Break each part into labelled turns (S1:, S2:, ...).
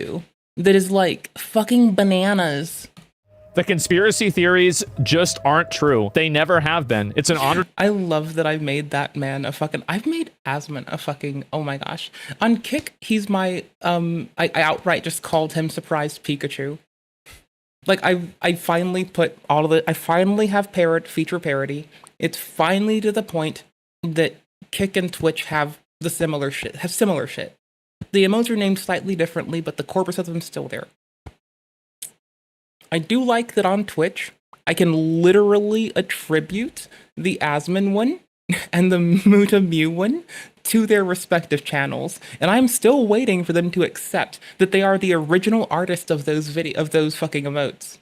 S1: to that is like fucking bananas.
S2: The conspiracy theories just aren't true. They never have been. It's an honor.
S1: I love that I made that man a fucking. I've made Asmon a fucking. Oh my gosh. On Kick, he's my. I outright just called him Surprised Pikachu. Like I finally put all of it. I finally have feature parity. It's finally to the point that Kick and Twitch have similar shit. The emotes are named slightly differently, but the corpus of them is still there. I do like that on Twitch, I can literally attribute the Asmon one and the Mutamew one to their respective channels, and I'm still waiting for them to accept that they are the original artist of those fucking emotes.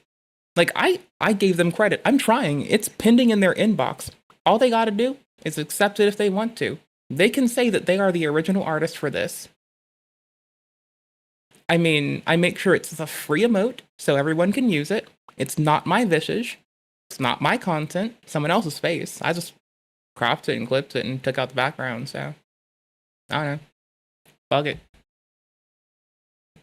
S1: Like, I gave them credit. I'm trying. It's pending in their inbox. All they gotta do is accept it if they want to. They can say that they are the original artist for this. I mean, I make sure it's a free emote so everyone can use it. It's not my visage. It's not my content. Someone else's face. I just cropped it and clipped it and took out the background, so I don't know. Fuck it.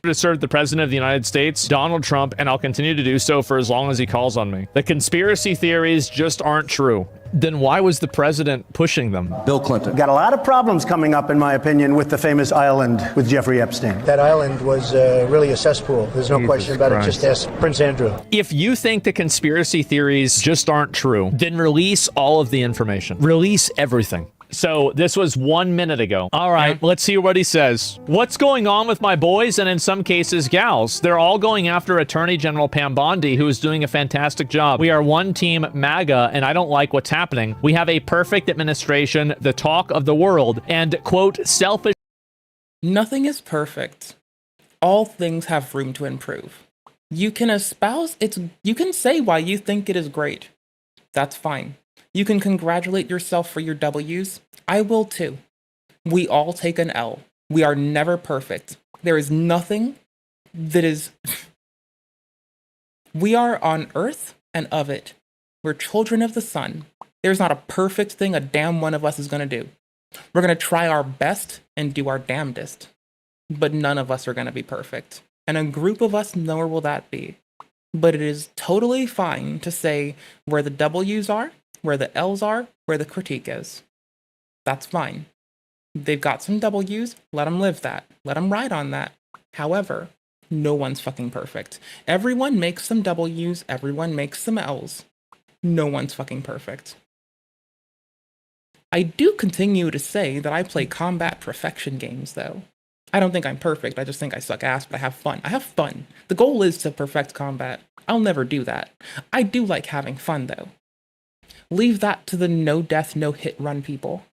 S2: To serve the president of the United States, Donald Trump, and I'll continue to do so for as long as he calls on me. The conspiracy theories just aren't true. Then why was the president pushing them?
S3: Bill Clinton.
S4: Got a lot of problems coming up, in my opinion, with the famous island with Jeffrey Epstein.
S5: That island was really a cesspool. There's no question about it. Just ask Prince Andrew.
S2: If you think the conspiracy theories just aren't true, then release all of the information. Release everything. So this was 1 minute ago. All right, let's hear what he says. What's going on with my boys and in some cases gals? They're all going after Attorney General Pam Bondi, who is doing a fantastic job. We are one team MAGA, and I don't like what's happening. We have a perfect administration, the talk of the world, and, quote, selfish.
S1: Nothing is perfect. All things have room to improve. You can espouse you can say why you think it is great. That's fine. You can congratulate yourself for your W's. I will too. We all take an L. We are never perfect. There is nothing that is... We are on Earth and of it. We're children of the sun. There's not a perfect thing a damn one of us is going to do. We're going to try our best and do our damnedest. But none of us are going to be perfect. And a group of us, nor will that be. But it is totally fine to say where the W's are, where the L's are, where the critique is. That's fine. They've got some W's, let them live that. Let them ride on that. However, no one's fucking perfect. Everyone makes some W's, everyone makes some L's. No one's fucking perfect. I do continue to say that I play combat perfection games, though. I don't think I'm perfect, I just think I suck ass, but I have fun. I have fun. The goal is to perfect combat. I'll never do that. I do like having fun, though. Leave that to the no death, no hit run people.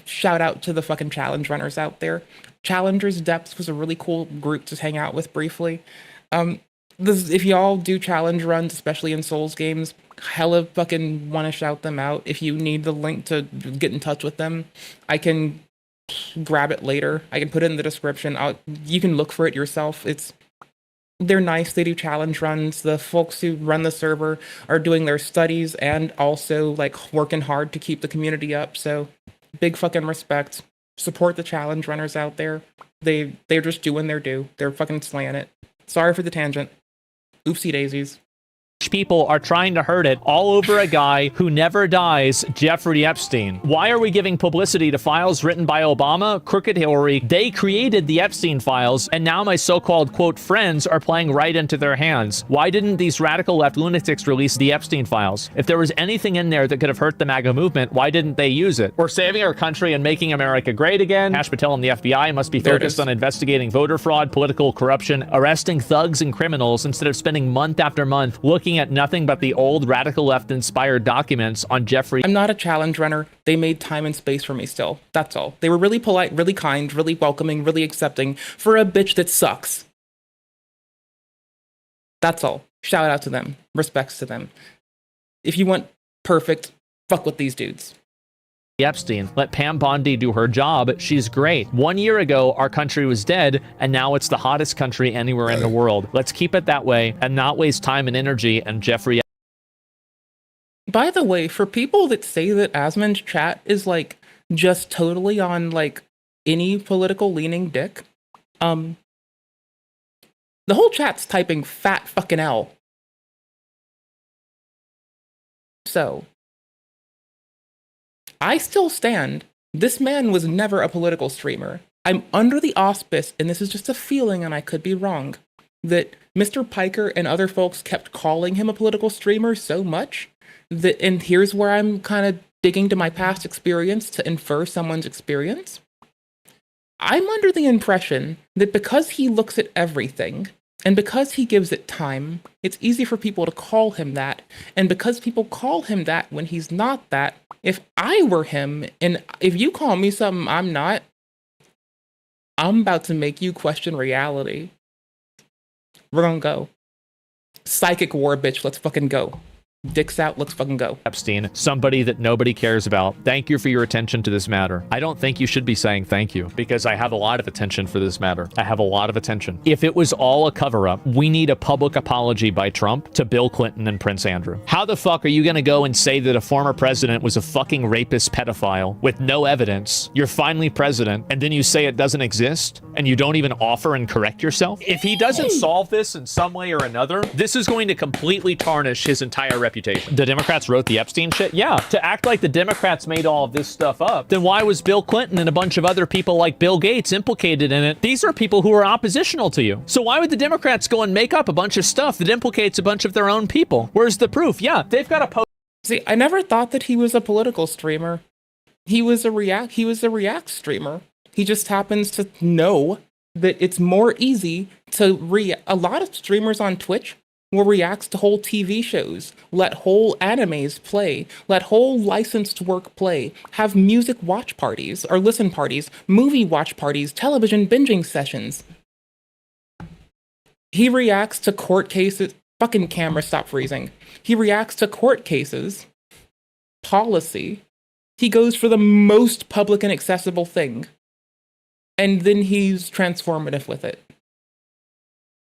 S1: Shout out to the fucking challenge runners out there. Challengers Depths was a really cool group to hang out with briefly. If y'all do challenge runs, especially in Souls games, hella fucking want to shout them out. If you need the link to get in touch with them, I can grab it later. I can put it in the description. You can look for it yourself. They're nice. They do challenge runs. The folks who run the server are doing their studies and also like working hard to keep the community up. So big fucking respect. Support the challenge runners out there. They're just doing their due. They're fucking slaying it. Sorry for the tangent. Oopsie daisies.
S2: People are trying to hurt it all over a guy who never dies, Jeffrey Epstein. Why are we giving publicity to files written by Obama, Crooked Hillary? They created the Epstein files, and now my so-called, quote, friends are playing right into their hands. Why didn't these radical left lunatics release the Epstein files? If there was anything in there that could have hurt the MAGA movement, why didn't they use it? We're saving our country and making America great again. Kash Patel and the FBI must be focused on investigating voter fraud, political corruption, arresting thugs and criminals instead of spending month after month looking at nothing but the old radical left inspired documents on Jeffrey.
S1: I'm not a challenge runner. They made time and space for me still. That's all. They were really polite, really kind, really welcoming, really accepting for a bitch that sucks. That's all. Shout out to them. Respects to them. If you want perfect, fuck with these dudes.
S2: Epstein. Let Pam Bondi do her job. She's great. 1 year ago, our country was dead, and now it's the hottest country anywhere in the world. Let's keep it that way and not waste time and energy and Jeffrey.
S1: By the way, for people that say that Asmon's chat is like just totally on like any political leaning dick, The whole chat's typing fat fucking L. So, I still stand. This man was never a political streamer. I'm under the auspice, and this is just a feeling, and I could be wrong, that Mr. Piker and other folks kept calling him a political streamer so much that, and here's where I'm kind of digging to my past experience to infer someone's experience. I'm under the impression that because he looks at everything, and because he gives it time, it's easy for people to call him that. And because people call him that when he's not that, if I were him, and if you call me something I'm not, I'm about to make you question reality. We're gonna go. Psychic war, bitch. Let's fucking go. Dicks out, let's fucking go.
S2: Epstein, somebody that nobody cares about. Thank you for your attention to this matter. I don't think you should be saying thank you because I have a lot of attention for this matter. I have a lot of attention. If it was all a cover-up, we need a public apology by Trump to Bill Clinton and Prince Andrew. How the fuck are you gonna go and say that a former president was a fucking rapist pedophile with no evidence? You're finally president, and then you say it doesn't exist, and you don't even offer and correct yourself? If he doesn't solve this in some way or another, this is going to completely tarnish his entire reputation. The Democrats wrote the Epstein shit? Yeah. To act like the Democrats made all of this stuff up, then why was Bill Clinton and a bunch of other people like Bill Gates implicated in it? These are people who are oppositional to you. So why would the Democrats go and make up a bunch of stuff that implicates a bunch of their own people? Where's the proof? Yeah, they've got a post.
S1: See, I never thought that he was a political streamer. He was a React streamer. He just happens to know that it's more easy to a lot of streamers on Twitch will react to whole TV shows, let whole animes play, let whole licensed work play, have music watch parties or listen parties, movie watch parties, television binging sessions. He reacts to court cases. Fucking camera, stop freezing. He reacts to court cases, policy. He goes for the most public and accessible thing. And then he's transformative with it.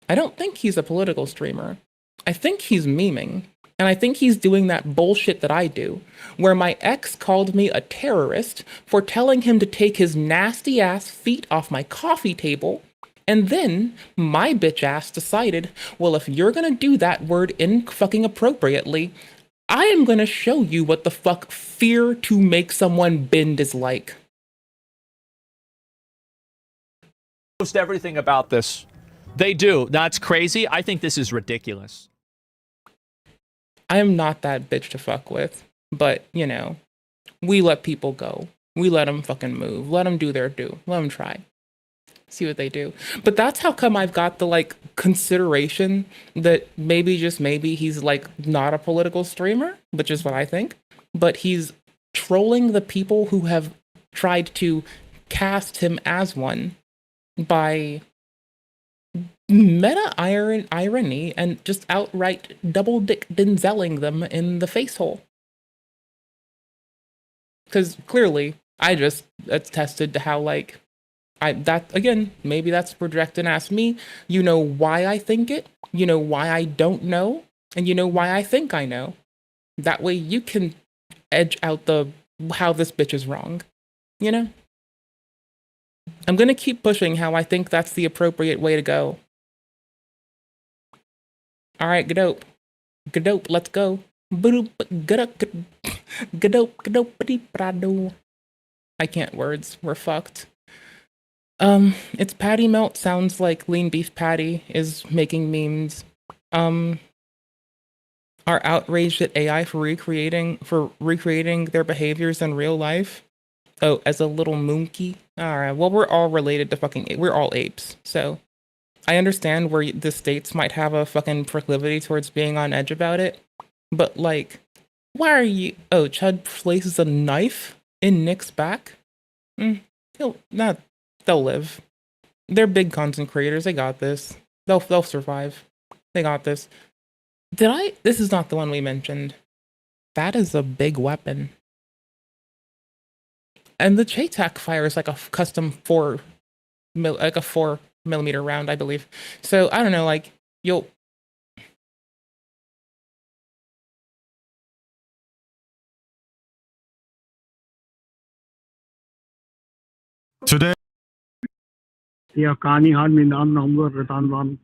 S1: I don't think he's a political streamer. I think he's memeing. And I think he's doing that bullshit that I do, where my ex called me a terrorist for telling him to take his nasty ass feet off my coffee table. And then my bitch ass decided, well, if you're gonna do that word fucking appropriately, I am gonna show you what the fuck fear to make someone bend is like.
S2: Post everything about this. They do. That's crazy. I think this is ridiculous.
S1: I am not that bitch to fuck with, but, you know, we let people go. We let them fucking move. Let them do their do. Let them try. See what they do. But that's how come I've got the, like, consideration that maybe, just maybe, he's, like, not a political streamer, which is what I think, but he's trolling the people who have tried to cast him as one by meta irony and just outright double dick denzelling them in the face hole. Because clearly, I just attested to how, like, again, maybe that's project and ask me. You know why I think it, you know why I don't know, and you know why I think I know. That way you can edge out how this bitch is wrong, you know? I'm gonna keep pushing how I think that's the appropriate way to go. Alright, Gadope. Gadope, let's go. Gadope. I can't words. We're fucked. It's patty melt sounds like lean beef patty is making memes. Are outraged at AI for recreating their behaviors in real life. Oh, as a little monkey. Alright, well, we're all related to we're all apes, so I understand where the states might have a fucking proclivity towards being on edge about it, but, like, why are you... Oh, Chud places a knife in Nick's back? They'll live. They're big content creators, they got this. They'll survive. They got this. This is not the one we mentioned. That is a big weapon. And the Chaytak fires like a custom 4mm round, I believe. So, I don't know, like,
S3: Today,
S6: या कहानी हार में नाम number रतान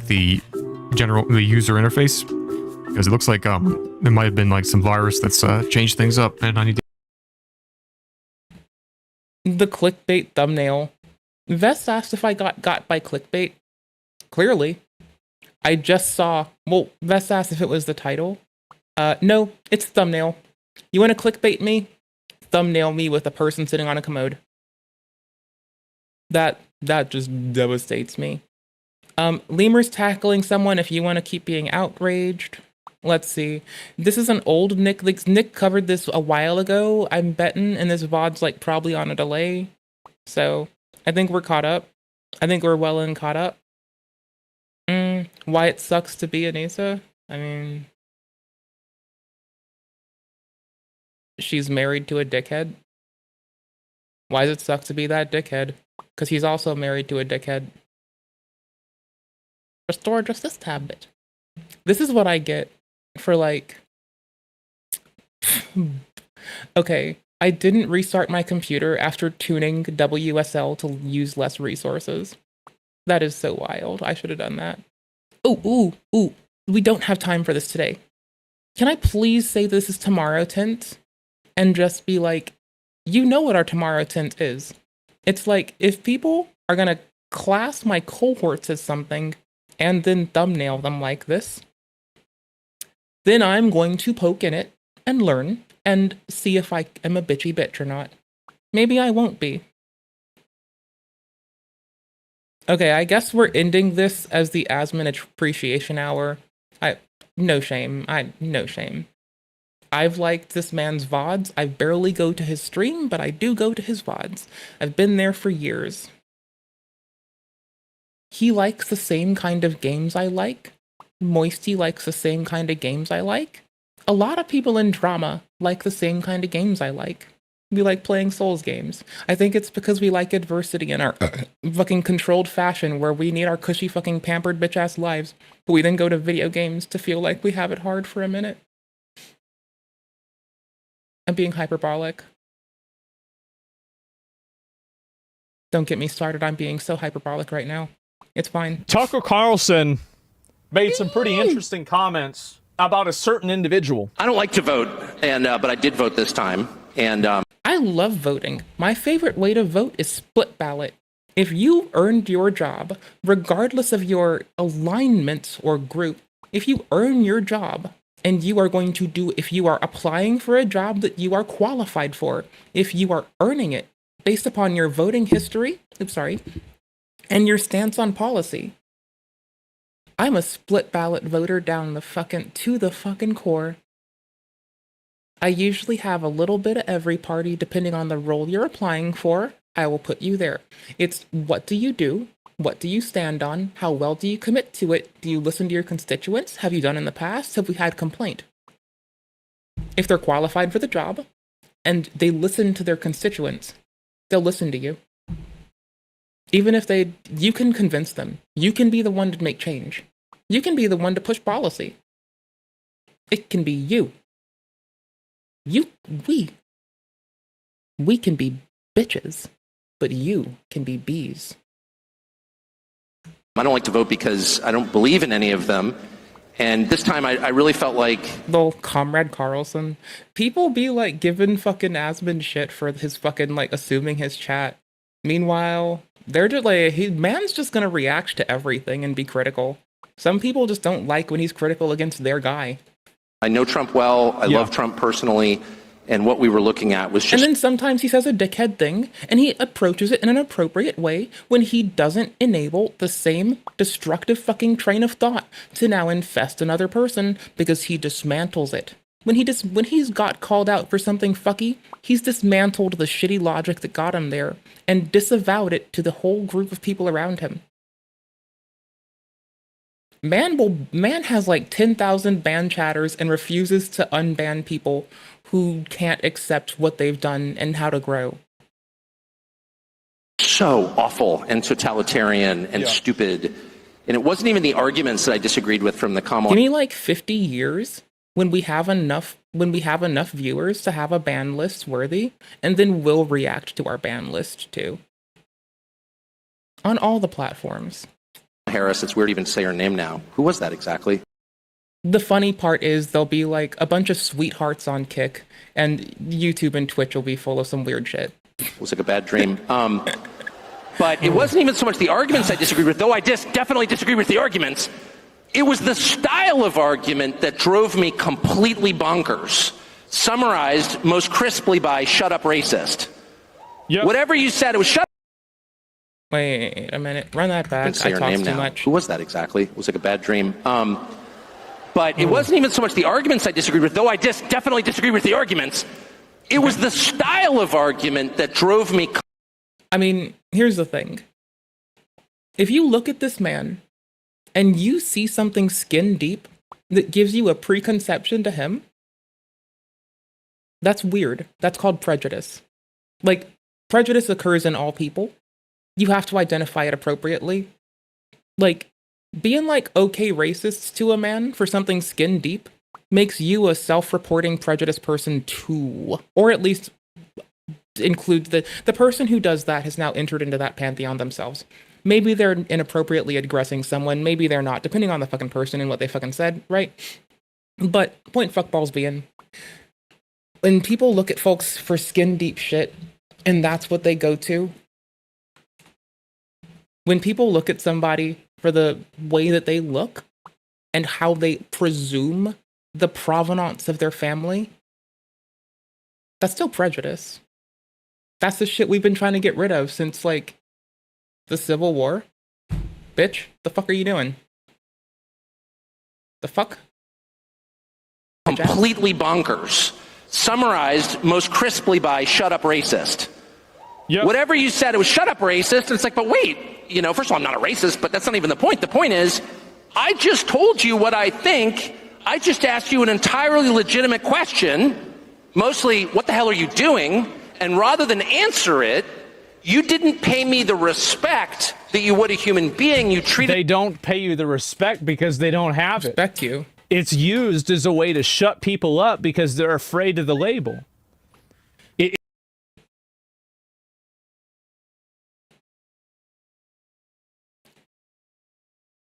S3: like the user interface, because it looks like there might have been like some virus that's changed things up, and I need to.
S1: The clickbait thumbnail. Vest asked if I got by clickbait. Clearly. I just saw, well, Vest asked if it was the title. No, it's thumbnail. You want to clickbait me? Thumbnail me with a person sitting on a commode. That just devastates me. Lemur's tackling someone if you want to keep being outraged. Let's see. This is an old Nick. Like, Nick covered this a while ago, I'm betting, and this VOD's like probably on a delay. So I think we're caught up. I think we're well and caught up. Why it sucks to be an EDSA? I mean, she's married to a dickhead. Why does it suck to be that dickhead? Because he's also married to a dickhead. Restore just this tablet. This is what I get for like... Okay, I didn't restart my computer after tuning WSL to use less resources. That is so wild. I should have done that. Ooh. We don't have time for this today. Can I please say this is tomorrow tint? And just be like, you know what our tomorrow tint is. It's like, if people are gonna class my cohorts as something and then thumbnail them like this, then I'm going to poke in it and learn and see if I am a bitchy bitch or not. Maybe I won't be. Okay, I guess we're ending this as the Asmon Appreciation Hour. No shame. No shame. I've liked this man's VODs. I barely go to his stream, but I do go to his VODs. I've been there for years. He likes the same kind of games I like. Moisty likes the same kind of games I like. A lot of people in drama like the same kind of games I like. We like playing Souls games. I think it's because we like adversity in our fucking controlled fashion where we need our cushy fucking pampered bitch-ass lives, but we then go to video games to feel like we have it hard for a minute. I'm being hyperbolic. Don't get me started. I'm being so hyperbolic right now. It's fine.
S2: Tucker Carlson made some pretty interesting comments about a certain individual.
S6: I don't like to vote, but I did vote this time. And
S1: I love voting. My favorite way to vote is split ballot. If you earned your job, regardless of your alignment or group, if you earn your job and you are going to do, if you are applying for a job that you are qualified for, if you are earning it based upon your voting history, and your stance on policy, I'm a split ballot voter down the fucking, to the fucking core. I usually have a little bit of every party depending on the role you're applying for. I will put you there. It's what do you do? What do you stand on? How well do you commit to it? Do you listen to your constituents? Have you done in the past? Have we had complaint? If they're qualified for the job and they listen to their constituents, they'll listen to you. Even if you can convince them. You can be the one to make change. You can be the one to push policy. It can be you. We can be bitches, but you can be bees.
S6: I don't like to vote because I don't believe in any of them. And this time I really felt like...
S1: Little Comrade Carlson. People be like giving fucking Asmon shit for his fucking like assuming his chat. Meanwhile, they're just like, man's just gonna react to everything and be critical. Some people just don't like when he's critical against their guy.
S6: I know Trump well. I love Trump personally. And what we were looking at was just...
S1: And then sometimes he says a dickhead thing, and he approaches it in an appropriate way when he doesn't enable the same destructive fucking train of thought to now infest another person because he dismantles it. When he's got called out for something fucky, he's dismantled the shitty logic that got him there and disavowed it to the whole group of people around him. Man has like 10,000 ban chatters and refuses to unban people who can't accept what they've done and how to grow.
S6: So awful and totalitarian and stupid. And it wasn't even the arguments that I disagreed with from the Kamala.
S1: Give me like 50 years when we have enough viewers to have a ban list worthy, and then we'll react to our ban list too. On all the platforms.
S6: Harris. It's weird even to say her name now. Who was that exactly?
S1: The funny part is there'll be like a bunch of sweethearts on Kick, and YouTube and Twitch will be full of some weird shit.
S6: It was like a bad dream. But it wasn't even so much the arguments I disagreed with, though I definitely disagree with the arguments. It was the style of argument that drove me completely bonkers. Summarized most crisply by "shut up, racist."
S2: Yep.
S6: Whatever you said, it was "shut up."
S1: Wait a minute. Run that back.
S6: Say
S1: I
S6: her
S1: talked
S6: name
S1: too
S6: now.
S1: much.
S6: Who was that exactly? It was like a bad dream. But it wasn't even so much the arguments I disagreed with, though I definitely disagree with the arguments. It was the style of argument that drove me.
S1: I mean, here's the thing. If you look at this man and you see something skin deep that gives you a preconception to him, that's weird. That's called prejudice. Like, prejudice occurs in all people. You have to identify it appropriately. Like, being like okay racists to a man for something skin deep makes you a self-reporting prejudiced person too. Or at least includes the person who does that has now entered into that pantheon themselves. Maybe they're inappropriately aggressing someone, maybe they're not, depending on the fucking person and what they fucking said, right? But point fuckballs being, when people look at folks for skin deep shit, and that's what they go to, when people look at somebody for the way that they look and how they presume the provenance of their family, that's still prejudice. That's the shit we've been trying to get rid of since, like, the Civil War. Bitch, the fuck are you doing? The fuck?
S6: Completely bonkers. Summarized most crisply by "shut up, racist."
S2: Yep.
S6: Whatever you said, it was "shut up, racist." And it's like, but wait, first of all, I'm not a racist, but that's not even the point. The point is, I just told you what I think. I just asked you an entirely legitimate question. Mostly, what the hell are you doing? And rather than answer it, you didn't pay me the respect that you would a human being. You treated.
S2: They don't pay you the respect because they don't have it.
S1: Respect you.
S2: It's used as a way to shut people up because they're afraid of the label.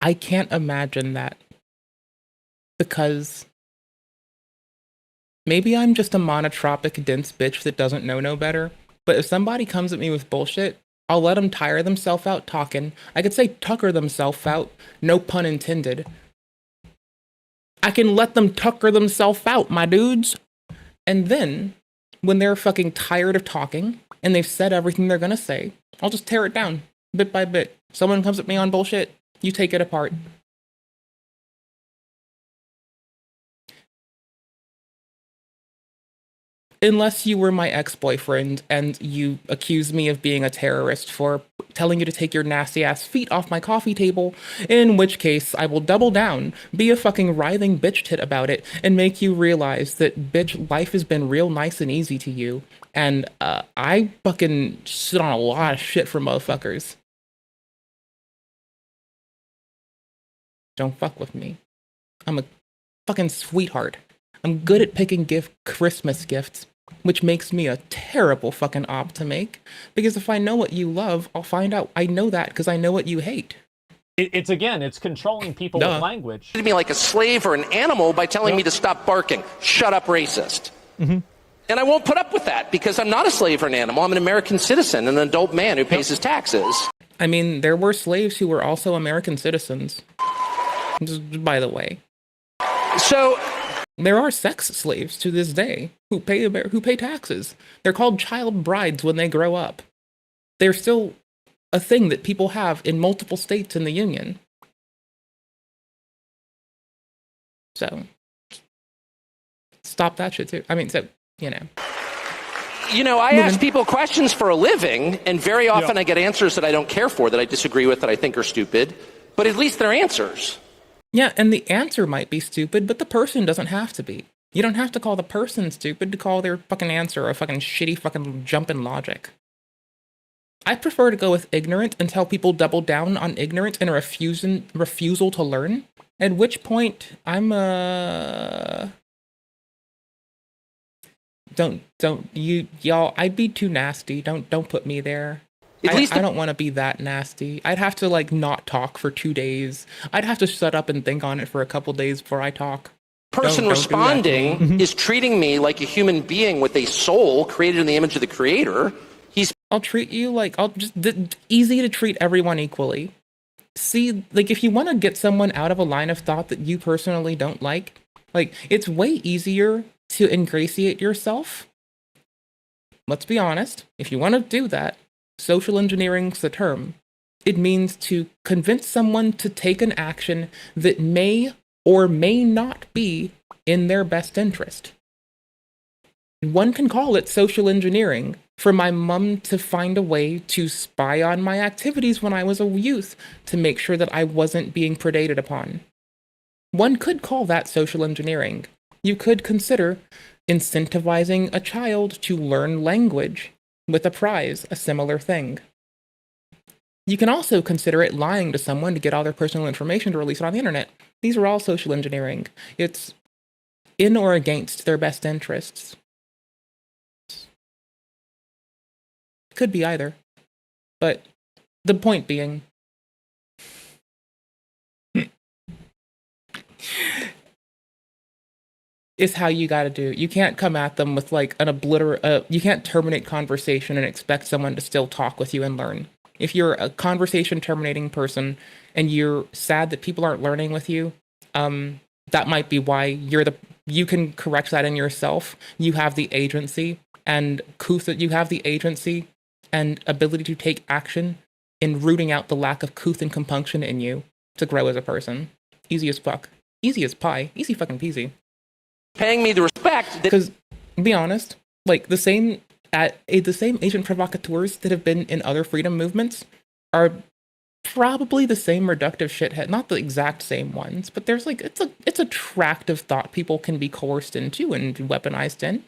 S1: I can't imagine that. Because maybe I'm just a monotropic, dense bitch that doesn't know no better. But if somebody comes at me with bullshit, I'll let them tire themselves out talking. I could say tucker themselves out, no pun intended. I can let them tucker themselves out, my dudes. And then, when they're fucking tired of talking, and they've said everything they're gonna say, I'll just tear it down, bit by bit. Someone comes at me on bullshit, you take it apart. Unless you were my ex-boyfriend and you accused me of being a terrorist for telling you to take your nasty ass feet off my coffee table, in which case I will double down, be a fucking writhing bitch tit about it, and make you realize that, bitch, life has been real nice and easy to you, and I fucking sit on a lot of shit for motherfuckers. Don't fuck with me. I'm a fucking sweetheart. I'm good at picking Christmas gifts, which makes me a terrible fucking op to make. Because if I know what you love, I'll find out. I know that because I know what you hate.
S2: It's controlling people with language.
S6: Treated me like a slave or an animal by telling me to stop barking. Shut up, racist. Mm-hmm. And I won't put up with that because I'm not a slave or an animal. I'm an American citizen, an adult man who pays his taxes.
S1: I mean, there were slaves who were also American citizens. Just by the way.
S6: So
S1: there are sex slaves to this day who pay taxes. They're called child brides when they grow up. They're still a thing that people have in multiple states in the Union. So stop that shit too. I mean,
S6: I ask people questions for a living, and very often I get answers that I don't care for, that I disagree with, that I think are stupid, but at least they're answers.
S1: Yeah, and the answer might be stupid, but the person doesn't have to be. You don't have to call the person stupid to call their fucking answer a fucking shitty fucking jump in logic. I prefer to go with ignorant and tell people double down on ignorance and a refusal to learn, at which point I'm y'all, I'd be too nasty. Don't put me there.
S6: At least
S1: I don't want to be that nasty. I'd have to like not talk for 2 days. I'd have to shut up and think on it for a couple days before I talk.
S6: person
S1: Don't do that to me.
S6: responding is treating me like a human being with a soul created in the image of the creator. He's
S1: I'll treat you like easy to treat everyone equally. See, like if you want to get someone out of a line of thought that you personally don't like it's way easier to ingratiate yourself. Let's be honest. If you want to do that, social engineering's the term. It means to convince someone to take an action that may or may not be in their best interest. One can call it social engineering. For my mum to find a way to spy on my activities when I was a youth to make sure that I wasn't being predated upon. One could call that social engineering. You could consider incentivizing a child to learn language with a prize, a similar thing. You can also consider it lying to someone to get all their personal information to release it on the internet. These are all social engineering. It's in or against their best interests. Could be either. But the point being, is how you gotta do. You can't come at them with like an you can't terminate conversation and expect someone to still talk with you and learn. If you're a conversation terminating person and you're sad that people aren't learning with you, that might be why you can correct that in yourself. You have the agency and you have the agency and ability to take action in rooting out the lack of couth and compunction in you to grow as a person. Easy as fuck. Easy as pie. Easy fucking peasy.
S6: paying me the respect that
S1: Because, be honest, like the same agent provocateurs that have been in other freedom movements are probably the same reductive shithead. Not the exact same ones, but there's like it's a tract of thought people can be coerced into and weaponized in.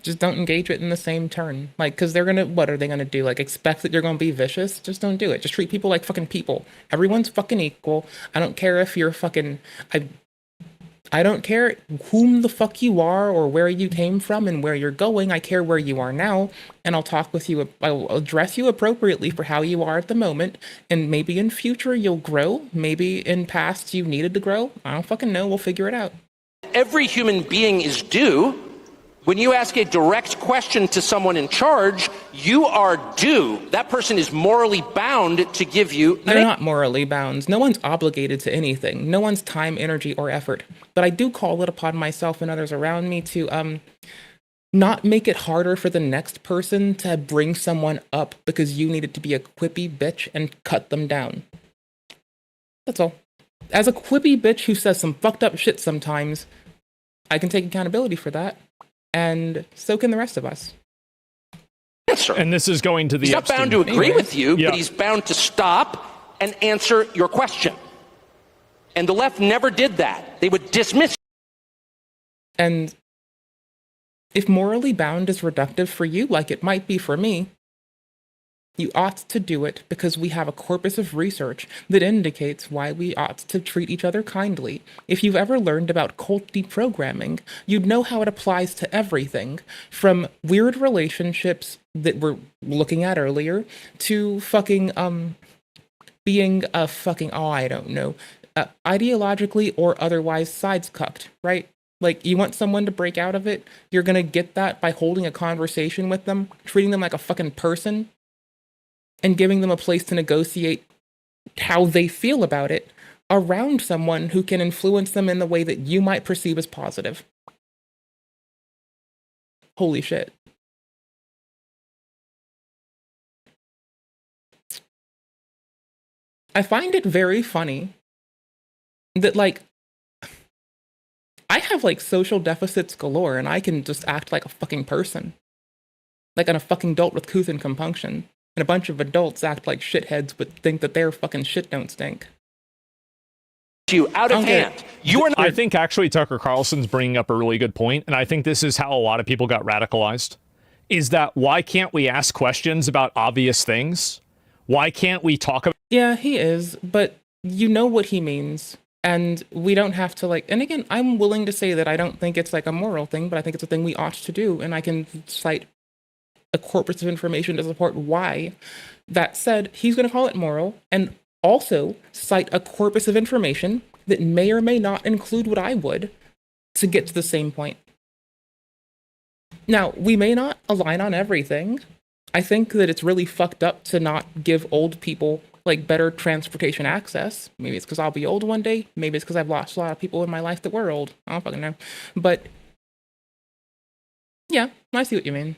S1: Just don't engage it in the same turn. Like, because what are they gonna do? Like, expect that you're gonna be vicious? Just don't do it. Just treat people like fucking people. Everyone's fucking equal. I don't care if you're fucking, I don't care whom the fuck you are or where you came from and where you're going. I care where you are now, and I'll talk with you. I'll address you appropriately for how you are at the moment, and maybe in future you'll grow. Maybe in past you needed to grow. I don't fucking know. We'll figure it out.
S6: every human being is due. When you ask a direct question to someone in charge, you are due. That person is morally bound to give you.
S1: They're not morally bound. No one's obligated to anything. No one's time, energy, or effort. But I do call it upon myself and others around me to not make it harder for the next person to bring someone up because you needed to be a quippy bitch and cut them down. That's all. As a quippy bitch who says some fucked up shit sometimes, I can take accountability for that. And so can the rest of us.
S6: Answer.
S2: And this is going to the
S6: He's not bound to agree with you,
S2: Yeah.
S6: but he's bound to stop and answer your question. And the left never did that. They would dismiss.
S1: And if morally bound is reductive for you, like it might be for me, you ought to do it because we have a corpus of research that indicates why we ought to treat each other kindly. If you've ever learned about cult deprogramming, you'd know how it applies to everything, from weird relationships that we're looking at earlier to fucking being a fucking, I don't know, ideologically or otherwise sides-cucked, right? Like, you want someone to break out of it, you're gonna get that by holding a conversation with them, treating them like a fucking person, and giving them a place to negotiate how they feel about it around someone who can influence them in the way that you might perceive as positive. Holy shit. I find it very funny that, like, I have, like, social deficits galore, and I can just act like a fucking person. Like I'm a fucking adult with couth and compunction. And a bunch of adults act like shitheads but think that their fucking shit don't stink.
S6: You out of hand. You are not.
S2: I think actually Tucker Carlson's bringing up a really good point, and I think this is how a lot of people got radicalized, is that why can't we ask questions about obvious things? Why can't we talk about...
S1: Yeah, he is, but you know what he means. And we don't have to, like, and again, I'm willing to say that I don't think it's like a moral thing, but I think it's a thing we ought to do. And I can cite a corpus of information to support why. That said, he's going to call it moral and also cite a corpus of information that may or may not include what I would to get to the same point. Now, we may not align on everything. I think that it's really fucked up to not give old people like better transportation access. Maybe it's because I'll be old one day. Maybe it's because I've lost a lot of people in my life that were old. I don't fucking know. But yeah, I see what you mean.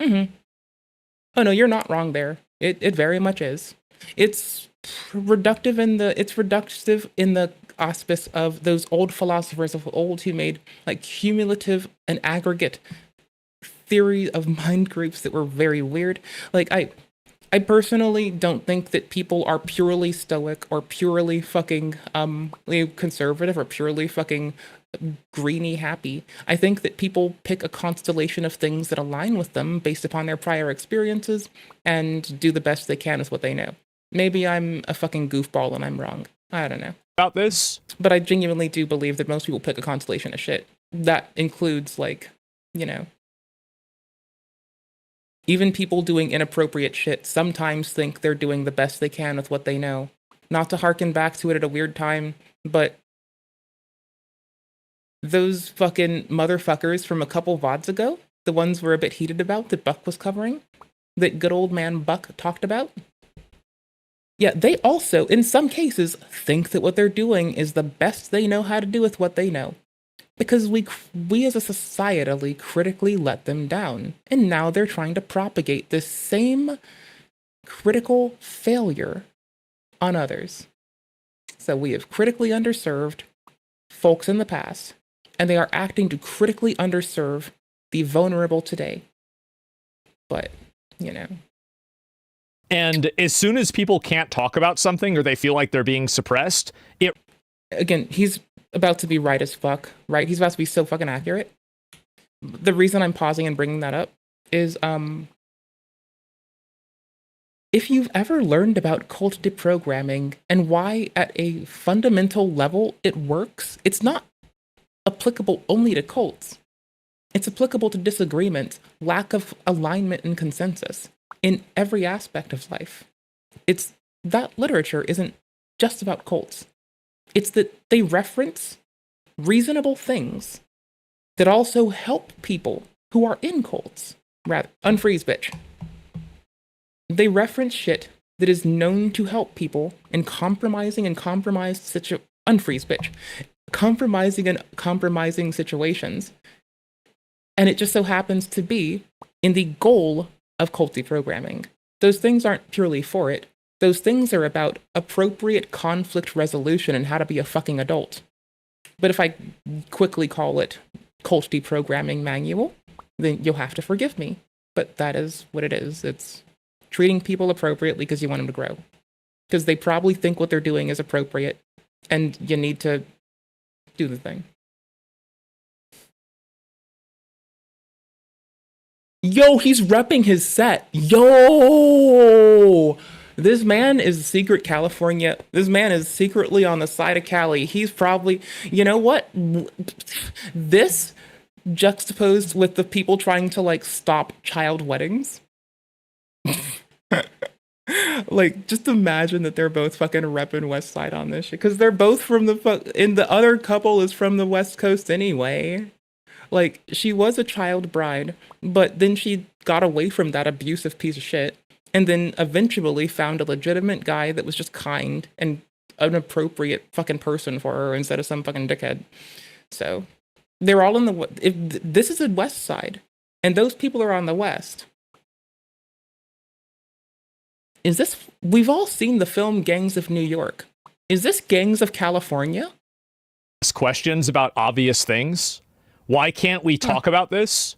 S1: Oh no, you're not wrong there. It very much is. It's reductive in the auspice of those old philosophers of old who made like cumulative and aggregate theory of mind groups that were very weird. Like I personally don't think that people are purely stoic or purely fucking conservative or purely fucking greeny happy. I think that people pick a constellation of things that align with them based upon their prior experiences and do the best they can with what they know. Maybe I'm a fucking goofball and I'm wrong. I don't know.
S2: About this?
S1: But I genuinely do believe that most people pick a constellation of shit. That includes, like, you know, even people doing inappropriate shit sometimes think they're doing the best they can with what they know. Not to harken back to it at a weird time, but those fucking motherfuckers from a couple VODs ago, the ones we're a bit heated about that Buck was covering, that good old man Buck talked about, yeah, they also, in some cases, think that what they're doing is the best they know how to do with what they know. Because we as a societally critically let them down. And now they're trying to propagate this same critical failure on others. So we have critically underserved folks in the past, and they are acting to critically underserve the vulnerable today. But, you know.
S2: And as soon as people can't talk about something or they feel like they're being suppressed, it...
S1: Again, he's about to be right as fuck, right? He's about to be so fucking accurate. The reason I'm pausing and bringing that up is, if you've ever learned about cult deprogramming and why at a fundamental level it works, it's not applicable only to cults. It's applicable to disagreement, lack of alignment and consensus in every aspect of life. It's that literature isn't just about cults. It's that they reference reasonable things that also help people who are in cults. Rather, unfreeze, bitch. They reference shit that is known to help people in compromising and compromised unfreeze, bitch. Compromising and compromising situations. And it just so happens to be in the goal of cult deprogramming. Those things aren't purely for it. Those things are about appropriate conflict resolution and how to be a fucking adult. But if I quickly call it cult deprogramming manual, then you'll have to forgive me. But that is what it is. It's treating people appropriately because you want them to grow. Because they probably think what they're doing is appropriate, and you need to do the thing. Yo, he's repping his set. Yo! This man is secret California. This man is secretly on the side of Cali. He's probably, you know what? This juxtaposed with the people trying to, like, stop child weddings. Like, just imagine that they're both fucking repping West Side on this shit. Because they're both from and the other couple is from the West Coast anyway. Like, she was a child bride, but then she got away from that abusive piece of shit, and then eventually found a legitimate guy that was just kind and an appropriate fucking person for her instead of some fucking dickhead. So, they're all in this is the West Side, and those people are on the West. We've all seen the film Gangs of New York. Is this Gangs of California?
S2: Questions about obvious things. Why can't we talk about this?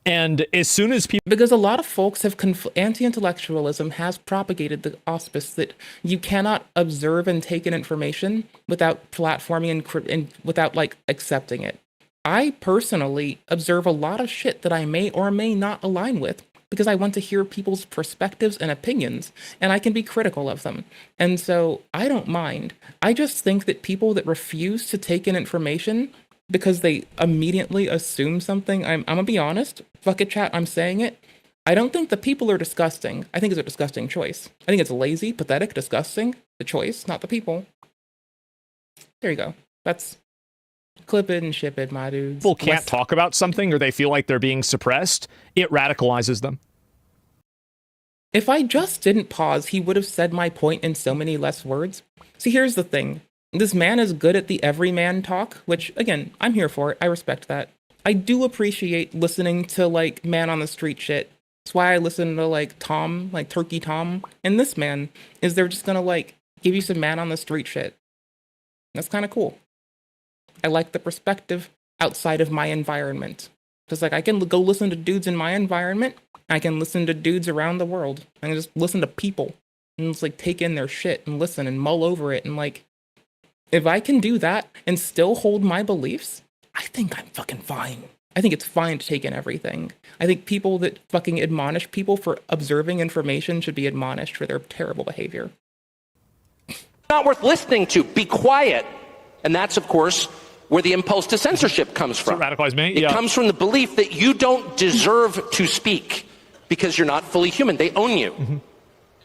S2: And as soon as people...
S1: Because a lot of folks have... Anti-intellectualism has propagated the auspice that you cannot observe and take in information without platforming and without, like, accepting it. I personally observe a lot of shit that I may or may not align with because I want to hear people's perspectives and opinions, and I can be critical of them. And so I don't mind. I just think that people that refuse to take in information because they immediately assume something. I'm gonna be honest. Fuck it, chat. I'm saying it. I don't think the people are disgusting. I think it's a disgusting choice. I think it's lazy, pathetic, disgusting. The choice, not the people. There you go. That's clip it and ship it, my dudes.
S2: People can't talk about something or they feel like they're being suppressed, it radicalizes them.
S1: If I just didn't pause, he would have said my point in so many less words. See, here's the thing. This man is good at the everyman talk, which, again, I'm here for it. I respect that. I do appreciate listening to, like, man on the street shit. That's why I listen to, like, Tom, like Turkey Tom. And this man is they're just gonna, like, give you some man on the street shit. That's kind of cool. I like the perspective outside of my environment. Because, like, I can go listen to dudes in my environment. I can listen to dudes around the world. I can just listen to people. And just, like, take in their shit and listen and mull over it. And, like, if I can do that and still hold my beliefs, I think I'm fucking fine. I think it's fine to take in everything. I think people that fucking admonish people for observing information should be admonished for their terrible behavior.
S6: Not worth listening to. Be quiet. And that's, of course, where the impulse to censorship comes from.
S2: So radicalize me?
S6: It comes from the belief that you don't deserve to speak because you're not fully human. They own you. Mm-hmm.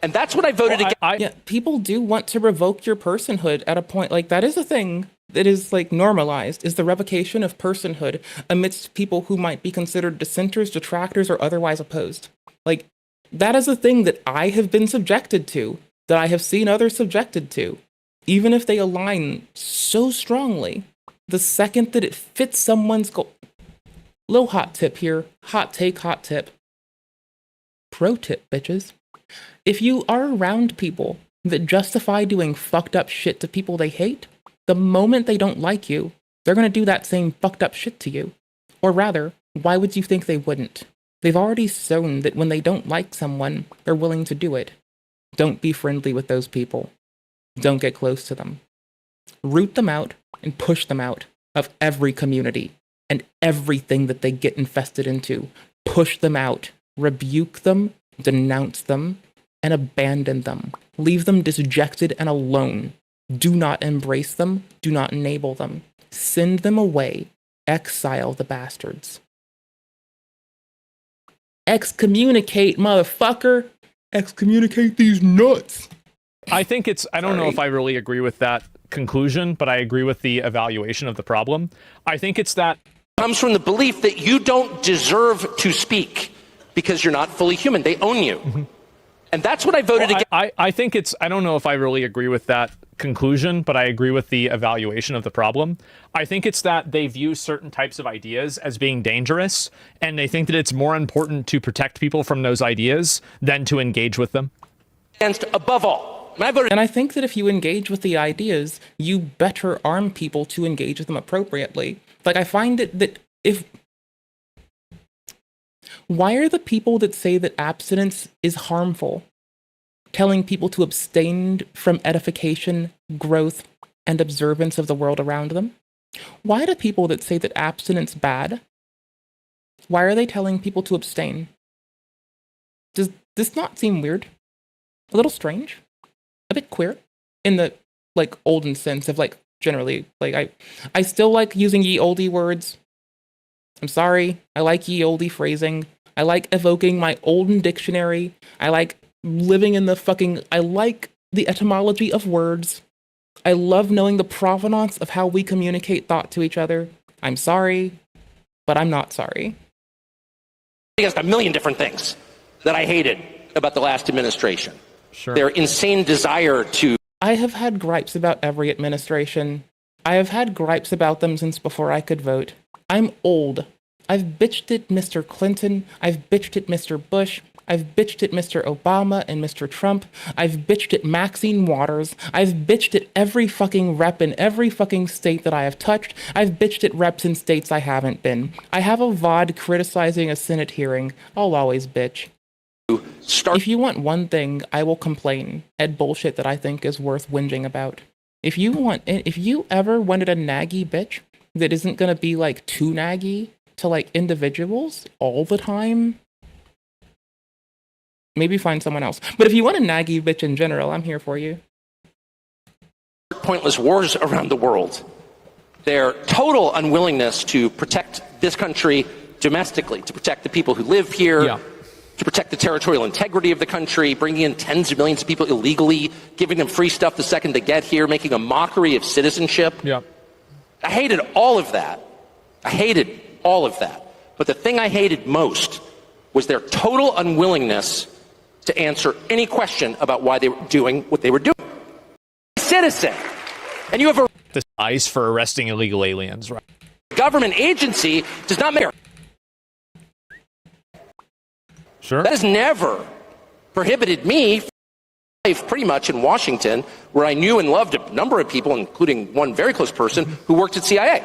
S6: And that's what I voted against.
S1: Yeah, people do want to revoke your personhood at a point. Like, that is a thing that is, like, normalized, is the revocation of personhood amidst people who might be considered dissenters, detractors, or otherwise opposed. Like, that is a thing that I have been subjected to, that I have seen others subjected to, even if they align so strongly. The second that it fits someone's goal. Little hot tip here. Hot take, hot tip. Pro tip, bitches. If you are around people that justify doing fucked up shit to people they hate, the moment they don't like you, they're going to do that same fucked up shit to you. Or rather, why would you think they wouldn't? They've already shown that when they don't like someone, they're willing to do it. Don't be friendly with those people. Don't get close to them. Root them out and push them out of every community and everything that they get infested into. Push them out. Rebuke them. Denounce them. And abandon them. Leave them disjected and alone. Do not embrace them. Do not enable them. Send them away. Exile the bastards. Excommunicate, motherfucker. Excommunicate these nuts.
S2: I think it's, I don't know if I really agree with that conclusion, but I agree with the evaluation of the problem. I think it's that
S6: comes from the belief that you don't deserve to speak because you're not fully human. They own you. Mm-hmm. And that's what I voted against.
S2: I think it's, I don't know if I really agree with that conclusion, but I agree with the evaluation of the problem. I think it's that they view certain types of ideas as being dangerous, and they think that it's more important to protect people from those ideas than to engage with them.
S6: And above all,
S1: and I think that if you engage with the ideas, you better arm people to engage with them appropriately. Like, I find that if... Why are the people that say that abstinence is harmful telling people to abstain from edification, growth, and observance of the world around them? Why do people that say that abstinence is bad, why are they telling people to abstain? Does this not seem weird? A little strange? A bit queer? In the, like, olden sense of, like, generally, like, I still like using ye olde words. I'm sorry. I like ye olde phrasing. I like evoking my olden dictionary. I like living in the fucking... I like the etymology of words. I love knowing the provenance of how we communicate thought to each other. I'm sorry, but I'm not sorry.
S6: Against a million different things that I hated about the last administration.
S2: Sure.
S6: Their insane desire to...
S1: I have had gripes about every administration. I have had gripes about them since before I could vote. I'm old. I've bitched at Mr. Clinton. I've bitched at Mr. Bush. I've bitched at Mr. Obama and Mr. Trump. I've bitched at Maxine Waters. I've bitched at every fucking rep in every fucking state that I have touched. I've bitched at reps in states I haven't been. I have a VOD criticizing a Senate hearing. I'll always bitch. If you want one thing, I will complain at bullshit that I think is worth whinging about. If you ever wanted a naggy bitch that isn't gonna be, like, too naggy to, like, individuals all the time, maybe find someone else. But if you want a naggy bitch in general, I'm here for you.
S6: Pointless wars around the world. Their total unwillingness to protect this country domestically, to protect the people who live here.
S2: Yeah.
S6: to protect the territorial integrity of the country, bringing in tens of millions of people illegally, giving them free stuff the second they get here, making a mockery of citizenship.
S2: Yep.
S6: I hated all of that. I hated all of that. But the thing I hated most was their total unwillingness to answer any question about why they were doing what they were doing. Citizen. And you have a
S2: This ICE for arresting illegal aliens, right?
S6: government agency does not make.
S2: Sure.
S6: That has never prohibited me from life pretty much in Washington, where I knew and loved a number of people, including one very close person who worked at CIA.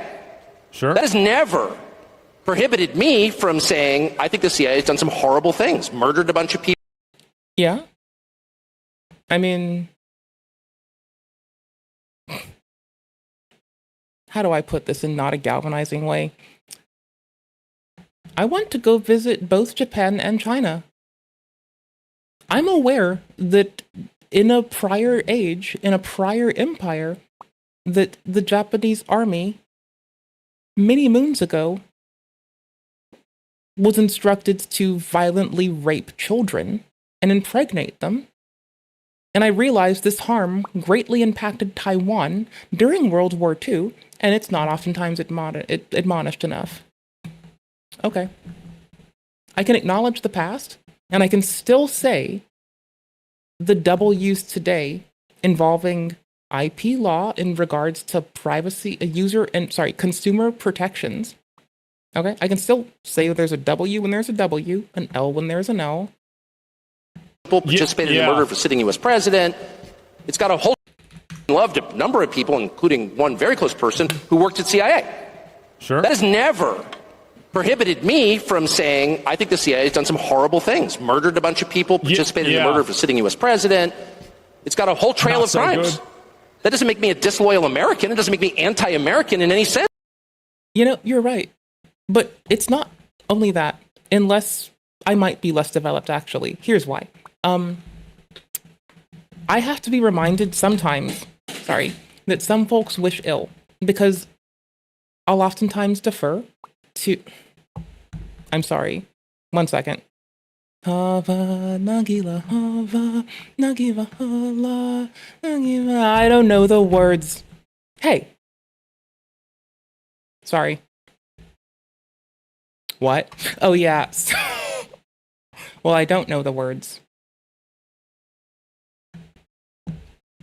S2: Sure.
S6: That has never prohibited me from saying, I think the CIA has done some horrible things, murdered a bunch of people.
S1: Yeah. I mean, how do I put this in not a galvanizing way? I want to go visit both Japan and China. I'm aware that in a prior age, in a prior empire, that the Japanese army, many moons ago, was instructed to violently rape children and impregnate them. And I realized this harm greatly impacted Taiwan during World War II, and it's not oftentimes admonished enough. Okay. I can acknowledge the past, and I can still say the W's today involving IP law in regards to privacy, consumer protections. Okay, I can still say that there's a W when there's a W, an L when there's an L.
S6: People participated in the murder of a sitting U.S. president. It's got a whole loved a number of people, including one very close person who worked at CIA.
S2: Sure.
S6: That has never prohibited me from saying, I think the CIA has done some horrible things, murdered a bunch of people, participated in the murder of a sitting U.S. president. It's got a whole trail
S2: Not
S6: of
S2: so
S6: crimes.
S2: good.
S6: That doesn't make me a disloyal American. It doesn't make me anti-American in any sense.
S1: You know, you're right. But it's not only that, unless I might be less developed, actually. Here's why. I have to be reminded sometimes, that some folks wish ill, because I'll oftentimes defer to... I'm sorry. 1 second. Hava, Nagila, Hava, Nagiva, Hala, Nagiva. I don't know the words. Hey. Sorry. What? Oh, yeah. Well, I don't know the words.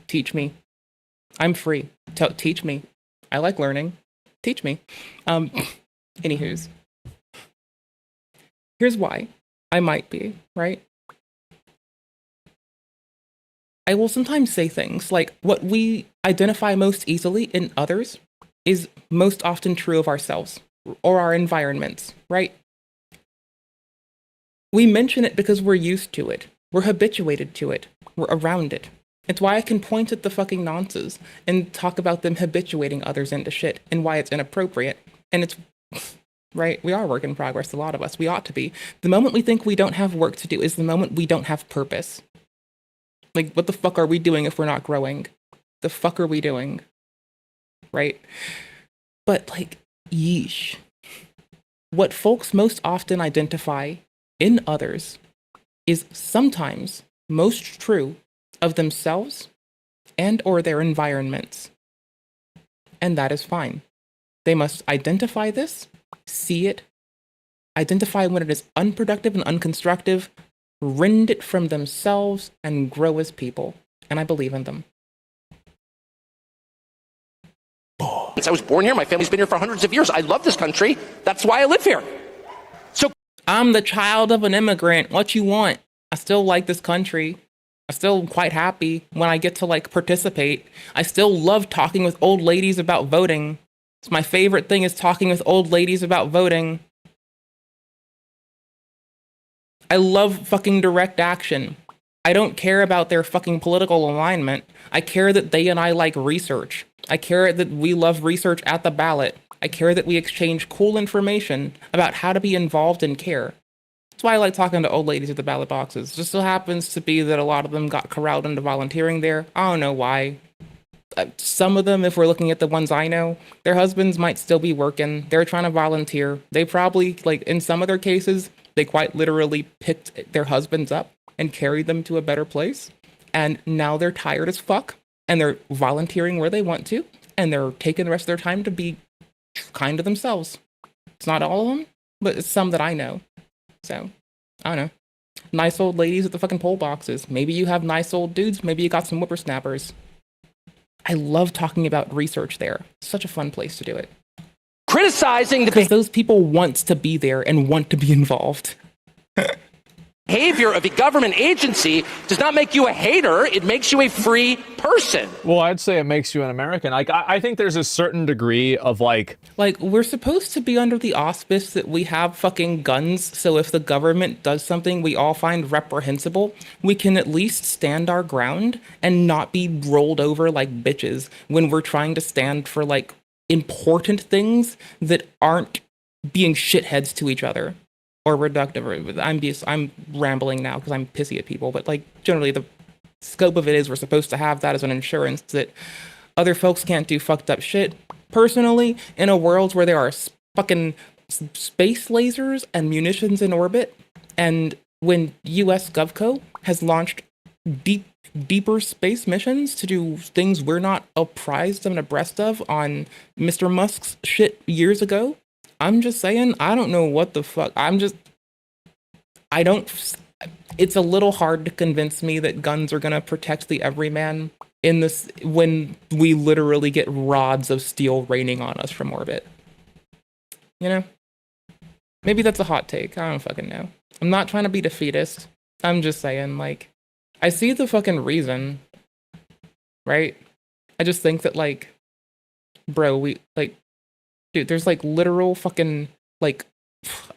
S1: Teach me. I'm free. Teach me. I like learning. Teach me. Anywho's. Here's why I might be, right? I will sometimes say things like what we identify most easily in others is most often true of ourselves or our environments, right? We mention it because we're used to it. We're habituated to it. We're around it. It's why I can point at the fucking nonces and talk about them habituating others into shit and why it's inappropriate. And it's, right, we are work in progress, a lot of us. We ought to be. The moment we think we don't have work to do is the moment we don't have purpose. Like, what the fuck are we doing if we're not growing? The fuck are we doing? Right? But, like, yeesh. What folks most often identify in others is sometimes most true of themselves and or their environments. And that is fine. They must identify this, see it, identify when it is unproductive and unconstructive, rend it from themselves, and grow as people. And I believe in them.
S6: Since I was born here, my family's been here for hundreds of years. I love this country. That's why I live here. So
S1: I'm the child of an immigrant. What you want? I still like this country. I'm still quite happy when I get to, like, participate. I still love talking with old ladies about voting. It's my favorite thing is talking with old ladies about voting. I love fucking direct action. I don't care about their fucking political alignment. I care that they and I like research. I care that we love research at the ballot. I care that we exchange cool information about how to be involved and care. That's why I like talking to old ladies at the ballot boxes. It just so happens to be that a lot of them got corralled into volunteering there. I don't know why. Some of them, if we're looking at the ones I know, their husbands might still be working. They're trying to volunteer. They probably, like, in some of their cases, They quite literally picked their husbands up and carried them to a better place. And now they're tired as fuck, and they're volunteering where they want to, and they're taking the rest of their time to be kind to themselves. It's not all of them, but it's some that I know. So, I don't know. Nice old ladies at the fucking poll boxes. Maybe you have nice old dudes. Maybe you got some whippersnappers. I love talking about research there. Such a fun place to do it.
S6: Criticizing the
S1: Because those people want to be there and want to be involved.
S6: behavior of a government agency does not make you a hater. It makes you a free person.
S2: Well, I'd say it makes you an American. Like, I think there's a certain degree of like,
S1: we're supposed to be under the auspice that we have fucking guns, so if the government does something we all find reprehensible, we can at least stand our ground and not be rolled over like bitches when we're trying to stand for like important things that aren't being shitheads to each other. Or reductive. I'm rambling now because I'm pissy at people, but like generally the scope of it is we're supposed to have that as an insurance that other folks can't do fucked up shit. Personally, in a world where there are fucking space lasers and munitions in orbit, and when US GovCo has launched deeper space missions to do things we're not apprised of and abreast of on Mr. Musk's shit years ago, I'm just saying, I don't know what the fuck. It's a little hard to convince me that guns are going to protect the everyman in this when we literally get rods of steel raining on us from orbit. You know? Maybe that's a hot take. I don't fucking know. I'm not trying to be defeatist. I'm just saying, like, I see the fucking reason, right? I just think that, like, bro, dude, there's like literal fucking like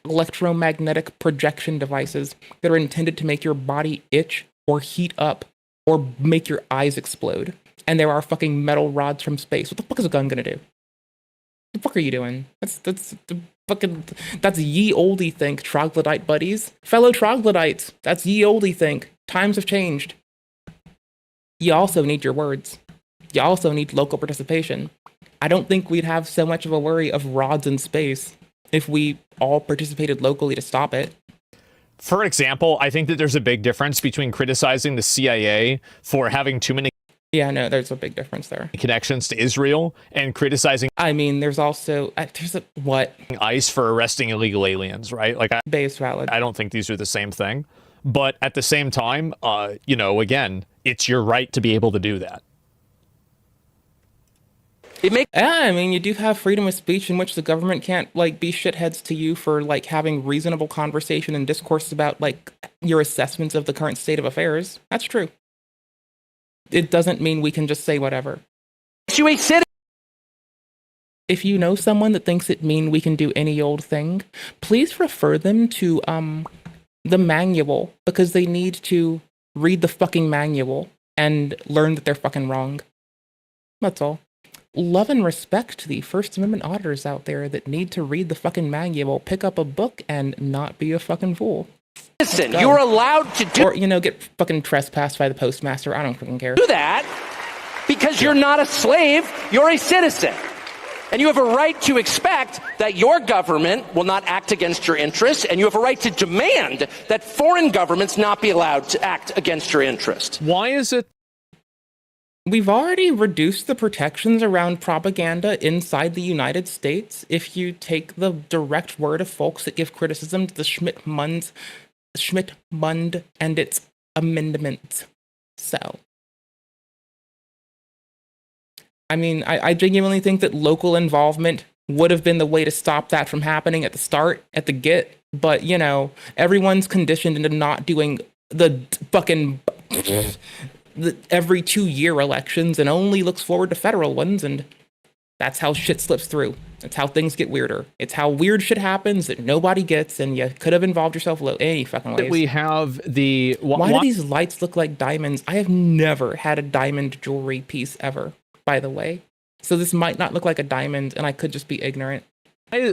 S1: electromagnetic projection devices that are intended to make your body itch or heat up or make your eyes explode. And there are fucking metal rods from space. What the fuck is a gun gonna do? What the fuck are you doing? That's ye olde think, troglodyte buddies. Fellow troglodytes, that's ye olde think. Times have changed. You also need your words. You also need local participation. I don't think we'd have so much of a worry of rods in space if we all participated locally to stop it.
S2: for example, I think that there's a big difference between criticizing the CIA for having too many
S1: Yeah, no, there's a big difference there.
S2: connections to Israel and criticizing
S1: I mean, there's also, what?
S2: ICE for arresting illegal aliens, right? Like,
S1: Base valid.
S2: I don't think these are the same thing. But at the same time, you know, again, it's your right to be able to do that.
S1: Yeah, I mean, you do have freedom of speech in which the government can't, like, be shitheads to you for, like, having reasonable conversation and discourse about, like, your assessments of the current state of affairs. That's true. It doesn't mean we can just say whatever. If you know someone that thinks it mean we can do any old thing, please refer them to, the manual, because they need to read the fucking manual and learn that they're fucking wrong. That's all. Love and respect to the First Amendment auditors out there that need to read the fucking manual, pick up a book, and not be a fucking fool.
S6: Listen, you're allowed to do
S1: Or, you know, get fucking trespassed by the postmaster. I don't fucking care.
S6: that because you're not a slave, you're a citizen. And you have a right to expect that your government will not act against your interests, and you have a right to demand that foreign governments not be allowed to act against your interests.
S2: Why is it?
S1: We've already reduced the protections around propaganda inside the United States if you take the direct word of folks that give criticism to the Schmidt-Mund and its amendments. So, I mean, I genuinely think that local involvement would have been the way to stop that from happening at the start, at the get, but, you know, everyone's conditioned into not doing the fucking every 2-year elections and only looks forward to federal ones, and that's how shit slips through. That's how things get weirder. It's how weird shit happens that nobody gets, and you could have involved yourself any fucking ways.
S2: We have the...
S1: Why do these lights look like diamonds? I have never had a diamond jewelry piece ever, by the way. So this might not look like a diamond, and I could just be ignorant.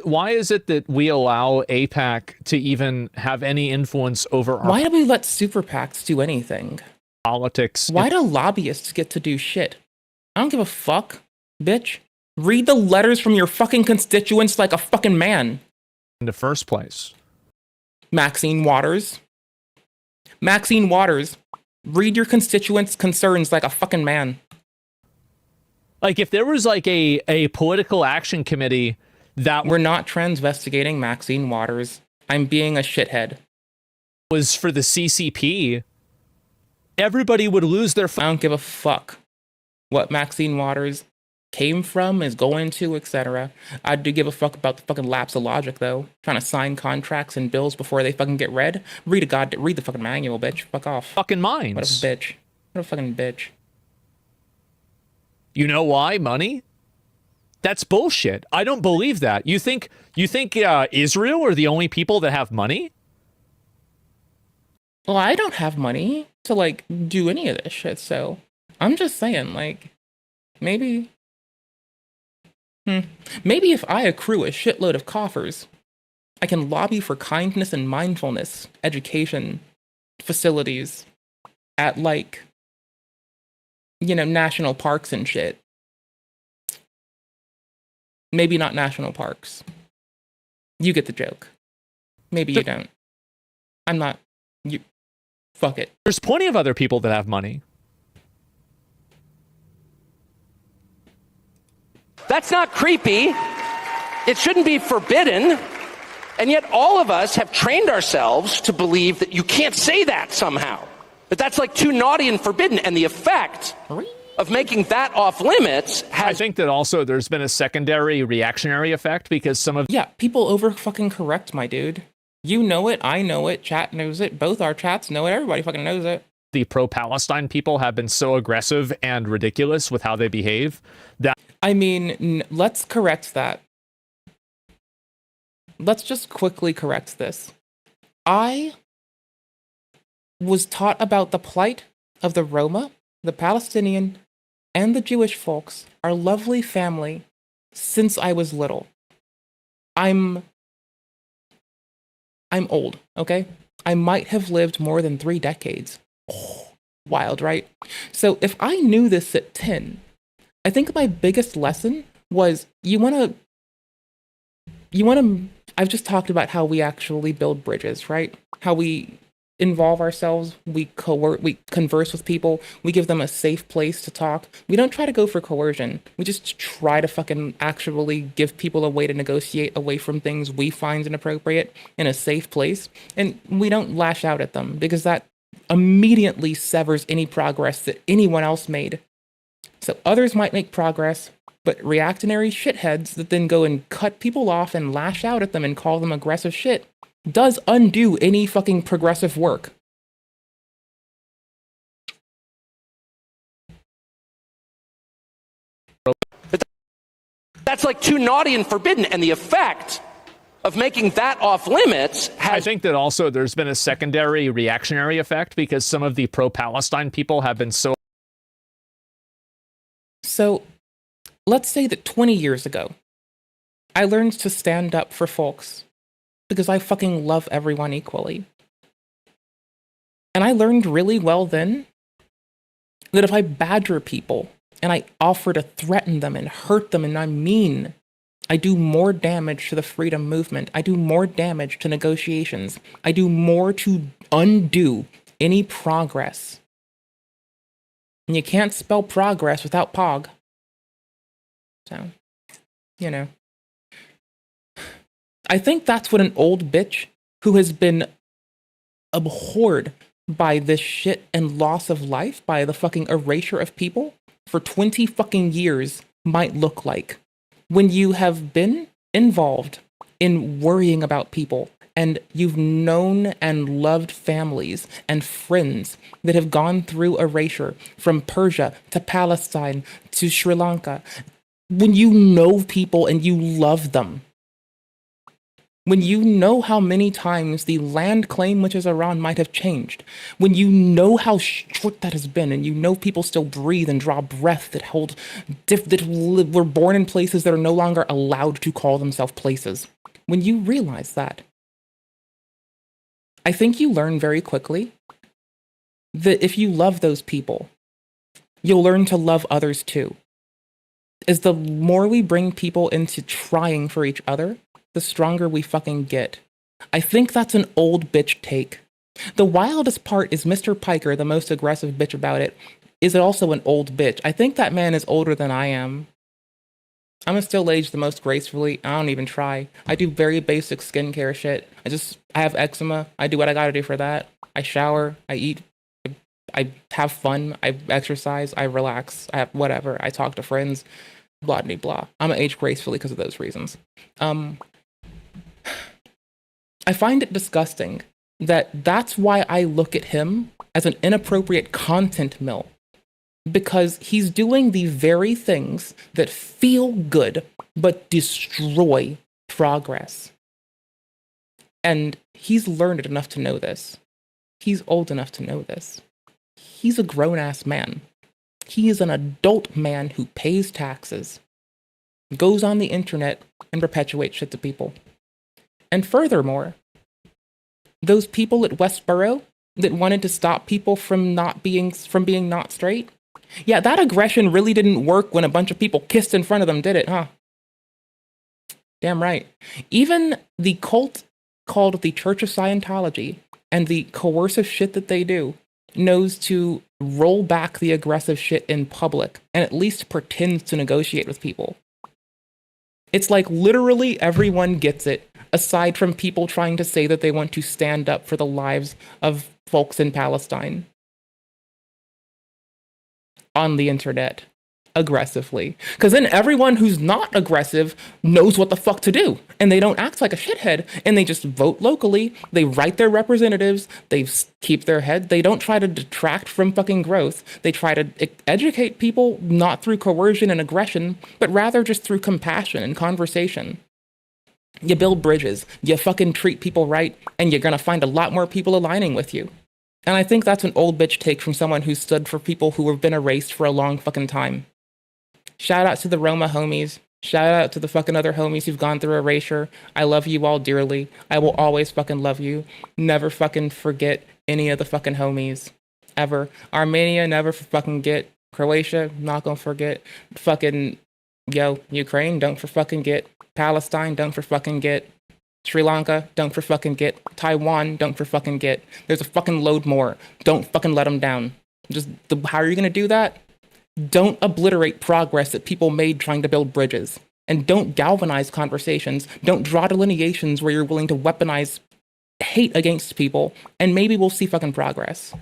S2: Why is it that we allow AIPAC to even have any influence over our
S1: Why do we let super PACs do anything?
S2: politics?
S1: Why do lobbyists get to do shit? I don't give a fuck, bitch. Read the letters from your fucking constituents like a fucking man.
S2: In the first place?
S1: Maxine Waters. Maxine Waters, read your constituents' concerns like a fucking man.
S2: Like, if there was like a political action committee that
S1: We're not transvestigating Maxine Waters. I'm being a shithead.
S2: was for the CCP, everybody would lose their
S1: I don't give a fuck what Maxine Waters came from, is going to, etc. I do give a fuck about the fucking lapse of logic, though. Trying to sign contracts and bills before they fucking get read. Read the fucking manual, bitch. Fuck off.
S2: fucking minds.
S1: What a bitch. What a fucking bitch.
S2: You know why? Money? That's bullshit. I don't believe that. You think Israel are the only people that have money?
S1: Well, I don't have money to, like, do any of this shit, so I'm just saying, like, maybe if I accrue a shitload of coffers, I can lobby for kindness and mindfulness education facilities at, like, you know, national parks and shit. Maybe not national parks. You get the joke. Maybe you don't. I'm not. You. Fuck it.
S2: There's plenty of other people that have money.
S6: That's not creepy. It shouldn't be forbidden. And yet all of us have trained ourselves to believe that you can't say that somehow. That that's like too naughty and forbidden. And the effect of making that off limits has...
S2: I think that also there's been a secondary reactionary effect because some of...
S1: Yeah, people over fucking correct, my dude. You know it, I know it, chat knows it, both our chats know it, everybody fucking knows it.
S2: The pro-Palestine people have been so aggressive and ridiculous with how they behave that...
S1: I mean, let's correct that. Let's just quickly correct this. I was taught about the plight of the Roma, the Palestinian, and the Jewish folks, our lovely family, since I was little. I'm old, okay? I might have lived more than 3 decades. Oh, wild, right? So if I knew this at 10, I think my biggest lesson was I've just talked about how we actually build bridges, right? How we involve ourselves, we converse with people, we give them a safe place to talk. We don't try to go for coercion. We just try to fucking actually give people a way to negotiate away from things we find inappropriate in a safe place. And we don't lash out at them because that immediately severs any progress that anyone else made. So others might make progress, but reactionary shitheads that then go and cut people off and lash out at them and call them aggressive shit does undo any fucking progressive work.
S6: That's like too naughty and forbidden. And the effect of making that off limits has...
S2: I think that also there's been a secondary reactionary effect because some of the pro-Palestine people have been so...
S1: So, let's say that 20 years ago, I learned to stand up for folks because I fucking love everyone equally. And I learned really well then that if I badger people and I offer to threaten them and hurt them and I'm mean, I do more damage to the freedom movement. I do more damage to negotiations. I do more to undo any progress. And you can't spell progress without pog. So, you know. I think that's what an old bitch who has been abhorred by this shit and loss of life, by the fucking erasure of people for 20 fucking years might look like. When you have been involved in worrying about people and you've known and loved families and friends that have gone through erasure from Persia to Palestine to Sri Lanka, when you know people and you love them, when you know how many times the land claim, which is Iran, might have changed, when you know how short that has been, and you know people still breathe and draw breath that were born in places that are no longer allowed to call themselves places, when you realize that, I think you learn very quickly that if you love those people, you'll learn to love others too. As the more we bring people into trying for each other, the stronger we fucking get. I think that's an old bitch take. The wildest part is Mr. Piker, the most aggressive bitch about it, is also an old bitch. I think that man is older than I am. I'm gonna still age the most gracefully. I don't even try. I do very basic skincare shit. I have eczema. I do what I gotta do for that. I shower. I eat. I have fun. I exercise. I relax. I have whatever. I talk to friends. Blah, blah, blah. I'm gonna age gracefully because of those reasons. I find it disgusting that that's why I look at him as an inappropriate content mill. Because he's doing the very things that feel good but destroy progress. And he's learned enough to know this. He's old enough to know this. He's a grown-ass man. He is an adult man who pays taxes, goes on the internet, and perpetuates shit to people. And furthermore, those people at Westboro that wanted to stop people from being not straight, yeah, that aggression really didn't work when a bunch of people kissed in front of them, did it, huh? Damn right. Even the cult called the Church of Scientology and the coercive shit that they do knows to roll back the aggressive shit in public and at least pretends to negotiate with people. It's like literally everyone gets it, aside from people trying to say that they want to stand up for the lives of folks in Palestine. On the internet, aggressively. Because then everyone who's not aggressive knows what the fuck to do. And they don't act like a shithead. And they just vote locally. They write their representatives. They keep their head. They don't try to detract from fucking growth. They try to educate people, not through coercion and aggression, but rather just through compassion and conversation. You build bridges. You fucking treat people right. And you're gonna find a lot more people aligning with you. And I think that's an old bitch take from someone who stood for people who have been erased for a long fucking time. Shout out to the Roma homies. Shout out to the fucking other homies who've gone through erasure. I love you all dearly. I will always fucking love you. Never fucking forget any of the fucking homies. Ever. Armenia, never fucking get. Croatia, not gonna forget. Fucking, Ukraine, don't for fucking get. Palestine, don't for fucking get. Sri Lanka, don't for fucking get. Taiwan, don't for fucking get. There's a fucking load more. Don't fucking let them down. How are you gonna do that? Don't obliterate progress that people made trying to build bridges. And don't galvanize conversations. Don't draw delineations where you're willing to weaponize hate against people. And maybe we'll see fucking progress.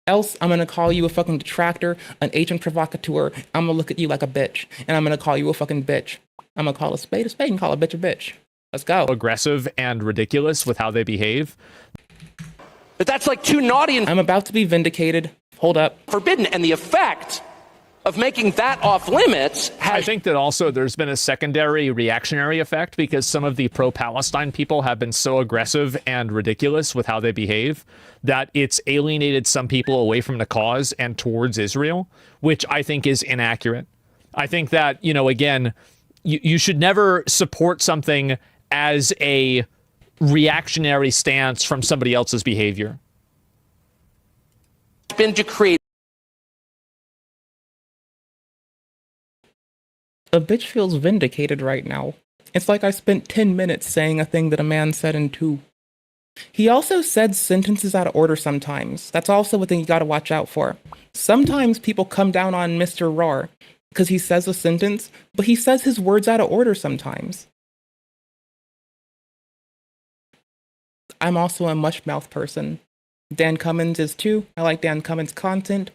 S1: Else, I'm gonna call you a fucking detractor, an agent provocateur. I'm gonna look at you like a bitch. And I'm gonna call you a fucking bitch. I'm gonna call a spade and call a bitch a bitch. Let's go.
S2: Aggressive and ridiculous with how they behave.
S6: But that's like too naughty and
S1: I'm about to be vindicated. Hold up.
S6: forbidden. And the effect of making that off limits
S2: I think that also there's been a secondary reactionary effect because some of the pro-Palestine people have been so aggressive and ridiculous with how they behave that it's alienated some people away from the cause and towards Israel, which I think is inaccurate. I think that, again, you should never support something as a reactionary stance from somebody else's behavior.
S6: been to create.
S1: A bitch feels vindicated right now. It's like I spent 10 minutes saying a thing that a man said in 2. He also said sentences out of order sometimes. That's also a thing you gotta watch out for. Sometimes people come down on Mr. Rar because he says a sentence, but he says his words out of order sometimes. I'm also a mushmouth person. Dan Cummins is too. I like Dan Cummins' content.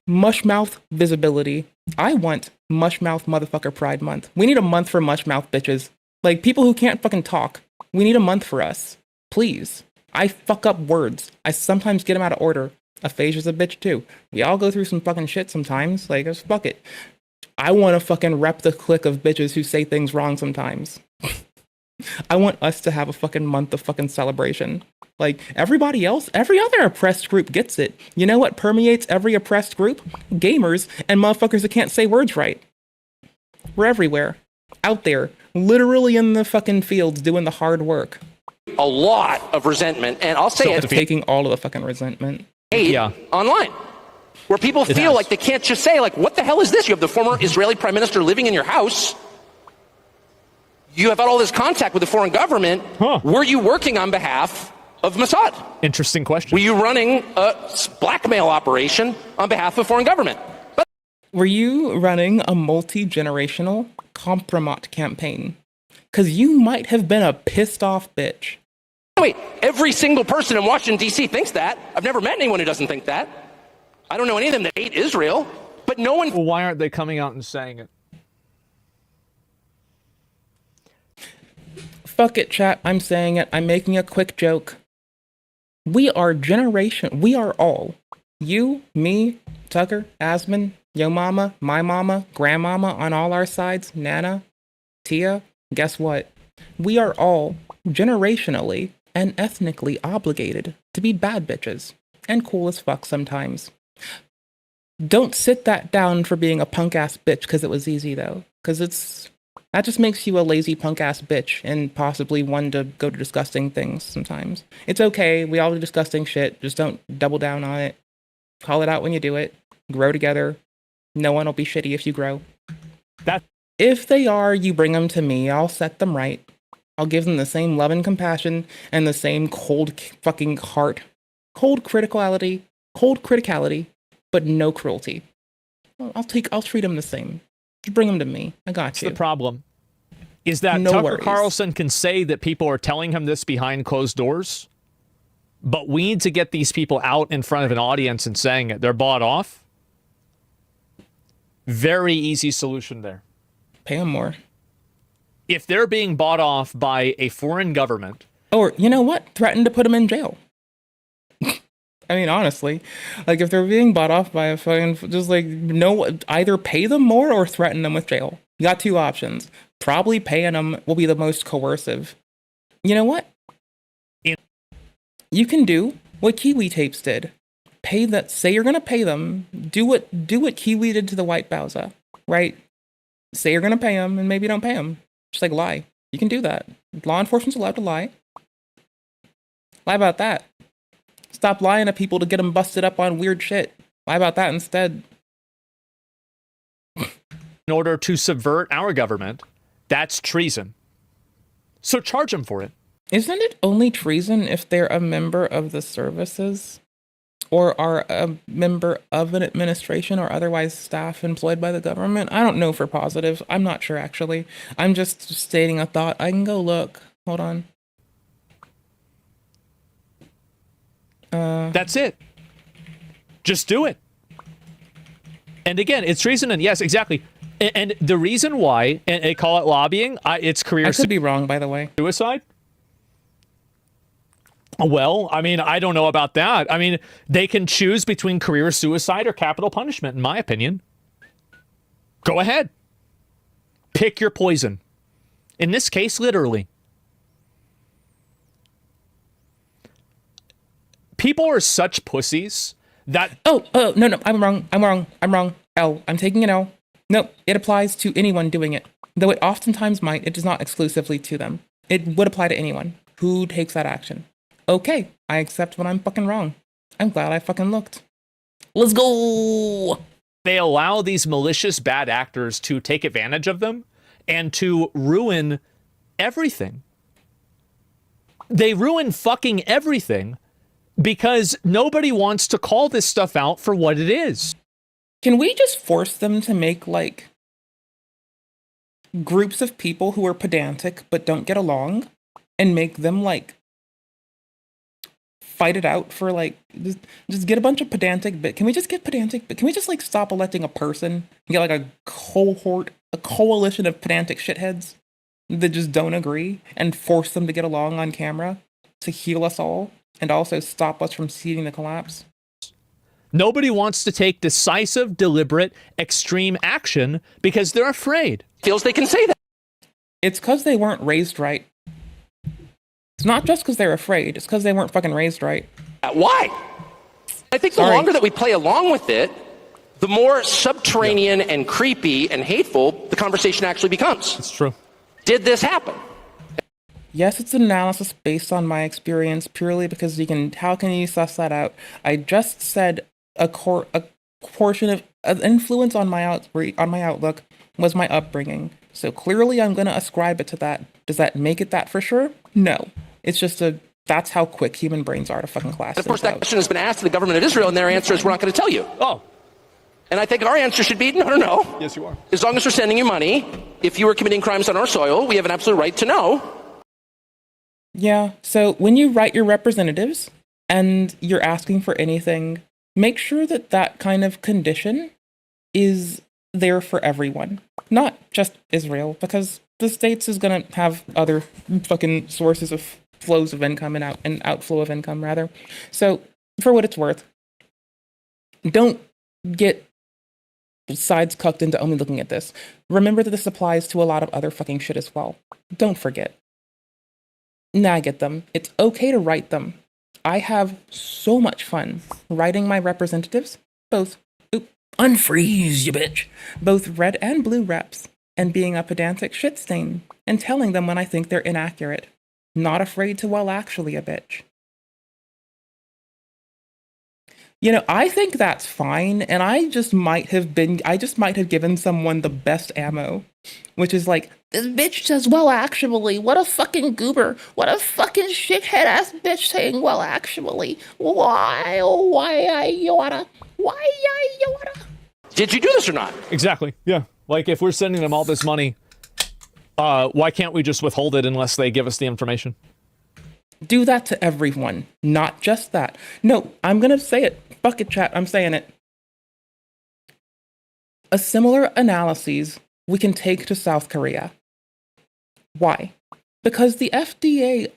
S1: Mushmouth visibility. I want Mushmouth Motherfucker Pride Month. We need a month for mushmouth bitches. Like, people who can't fucking talk. We need a month for us. Please. I fuck up words. I sometimes get them out of order. Aphasia's a bitch too. We all go through some fucking shit sometimes. Like, just fuck it. I want to fucking rep the clique of bitches who say things wrong sometimes. I want us to have a fucking month of fucking celebration. Like, everybody else, every other oppressed group gets it. You know what permeates every oppressed group? Gamers and motherfuckers that can't say words right. We're everywhere. Out there. Literally in the fucking fields doing the hard work.
S6: A lot of resentment, and I'll say it.
S1: Taking all of the fucking resentment.
S6: Online. Where people feel like they can't just say, like, what the hell is this? You have the former Israeli prime minister living in your house. You have had all this contact with the foreign government. Were you working on behalf of Mossad?
S2: Interesting question.
S6: Were you running a blackmail operation on behalf of foreign government?
S1: Were you running a multi-generational compromat campaign? Because you might have been a pissed off bitch.
S6: Wait, every single person in Washington, D.C. thinks that. I've never met anyone who doesn't think that. I don't know any of them that hate Israel, but no one...
S2: Well, why aren't they coming out and saying it?
S1: Fuck it, chat. I'm saying it. I'm making a quick joke. We are all. You, me, Tucker, Asmon, yo mama, my mama, grandmama on all our sides, Nana, Tia. Guess what? We are all generationally and ethnically obligated to be bad bitches and cool as fuck sometimes. Don't sit that down for being a punk ass bitch because it was easy though. Because that just makes you a lazy punk ass bitch and possibly one to go to disgusting things sometimes. It's okay. We all do disgusting shit. Just don't double down on it. Call it out when you do it. Grow together. No one will be shitty if you grow. If they are, you bring them to me. I'll set them right. I'll give them the same love and compassion and the same cold fucking heart. Cold criticality, but no cruelty. I'll treat them the same. Just bring them to me. I got you.
S2: The problem is that
S1: No
S2: Tucker
S1: worries.
S2: Carlson can say that people are telling him this behind closed doors, but we need to get these people out in front of an audience and saying it. They're bought off. Very easy solution there.
S1: Pay them more.
S2: If they're being bought off by a foreign government...
S1: Or, you know what? Threaten to put them in jail. I mean, honestly, like if they're being bought off by a fucking, just like, no, either pay them more or threaten them with jail. You got two options. Probably paying them will be the most coercive. You know what? You can do what Kiwi Tapes did. Say you're gonna pay them. Do what Kiwi did to the White Bowser, right? Say you're gonna pay them and maybe don't pay them. Just like lie. You can do that. Law enforcement's allowed to lie. Lie about that. Stop lying to people to get them busted up on weird shit. Lie about that instead.
S2: In order to subvert our government, that's treason. So charge them for it.
S1: Isn't it only treason if they're a member of the services? Or are a member of an administration or otherwise staff employed by the government? I don't know for positive. I'm not sure, actually. I'm just stating a thought. I can go look. Hold on.
S2: That's it. Just do it. And again, it's treason, and yes, exactly. And the reason why, and they call it lobbying, it's career
S1: I could be wrong, by the way.
S2: suicide. Well, I mean, I don't know about that. I mean, they can choose between career suicide or capital punishment, in my opinion. Go ahead. Pick your poison. In this case, literally. People are such pussies that...
S1: No, I'm wrong. L. I'm taking an L. No, it applies to anyone doing it. Though it oftentimes might, it does not exclusively to them. It would apply to anyone who takes that action. Okay, I accept when I'm fucking wrong. I'm glad I fucking looked. Let's go!
S2: They allow these malicious bad actors to take advantage of them and to ruin everything. They ruin fucking everything because nobody wants to call this stuff out for what it is.
S1: Can we just force them to make, like, groups of people who are pedantic but don't get along and make them, like, fight it out for, like, just get a bunch of pedantic, but can we just get pedantic, but can we just, like, stop electing a person and get, like, a coalition of pedantic shitheads that just don't agree and force them to get along on camera to heal us all and also stop us from seeing the collapse?
S2: Nobody wants to take decisive, deliberate, extreme action because they're afraid.
S6: Feels they can say that.
S1: It's because they weren't raised right. It's not just because they're afraid. It's because they weren't fucking raised right.
S6: Why? I think the longer that we play along with it, the more subterranean and creepy and hateful the conversation actually becomes.
S2: It's true.
S6: Did this happen?
S1: Yes, it's an analysis based on my experience purely because how can you suss that out? I just said a portion of influence on my outlook was my upbringing. So clearly I'm going to ascribe it to that. Does that make it that for sure? No. It's just that's how quick human brains are to fucking class.
S6: Of course, that question has been asked to the government of Israel, and their answer is, we're not going to tell you.
S2: Oh.
S6: And I think our answer should be, no.
S2: Yes, you are.
S6: As long as we're sending you money, if you are committing crimes on our soil, we have an absolute right to know.
S1: Yeah, so when you write your representatives and you're asking for anything, make sure that that kind of condition is there for everyone, not just Israel, because the States is going to have other fucking sources of flows of income and outflow of income, rather. So, for what it's worth, don't get sides cucked into only looking at this. Remember that this applies to a lot of other fucking shit as well. Don't forget. Nag at them. It's okay to write them. I have so much fun writing my representatives, both unfreeze, you bitch, both red and blue reps, and being a pedantic shit stain, and telling them when I think they're inaccurate. Not afraid to, well, actually, a bitch. You know, I think that's fine, and I just might have given someone the best ammo, which is like, this bitch says, well, actually, what a fucking goober, what a fucking shithead-ass bitch saying, well, actually, why you wanna?
S6: Did you do this or not?
S2: Exactly. Yeah. Like, if we're sending them all this money, why can't we just withhold it unless they give us the information?
S1: Do that to everyone, not just that. No, I'm gonna say it. Fuck it, chat. I'm saying it. A similar analysis we can take to South Korea. Why? Because the FDA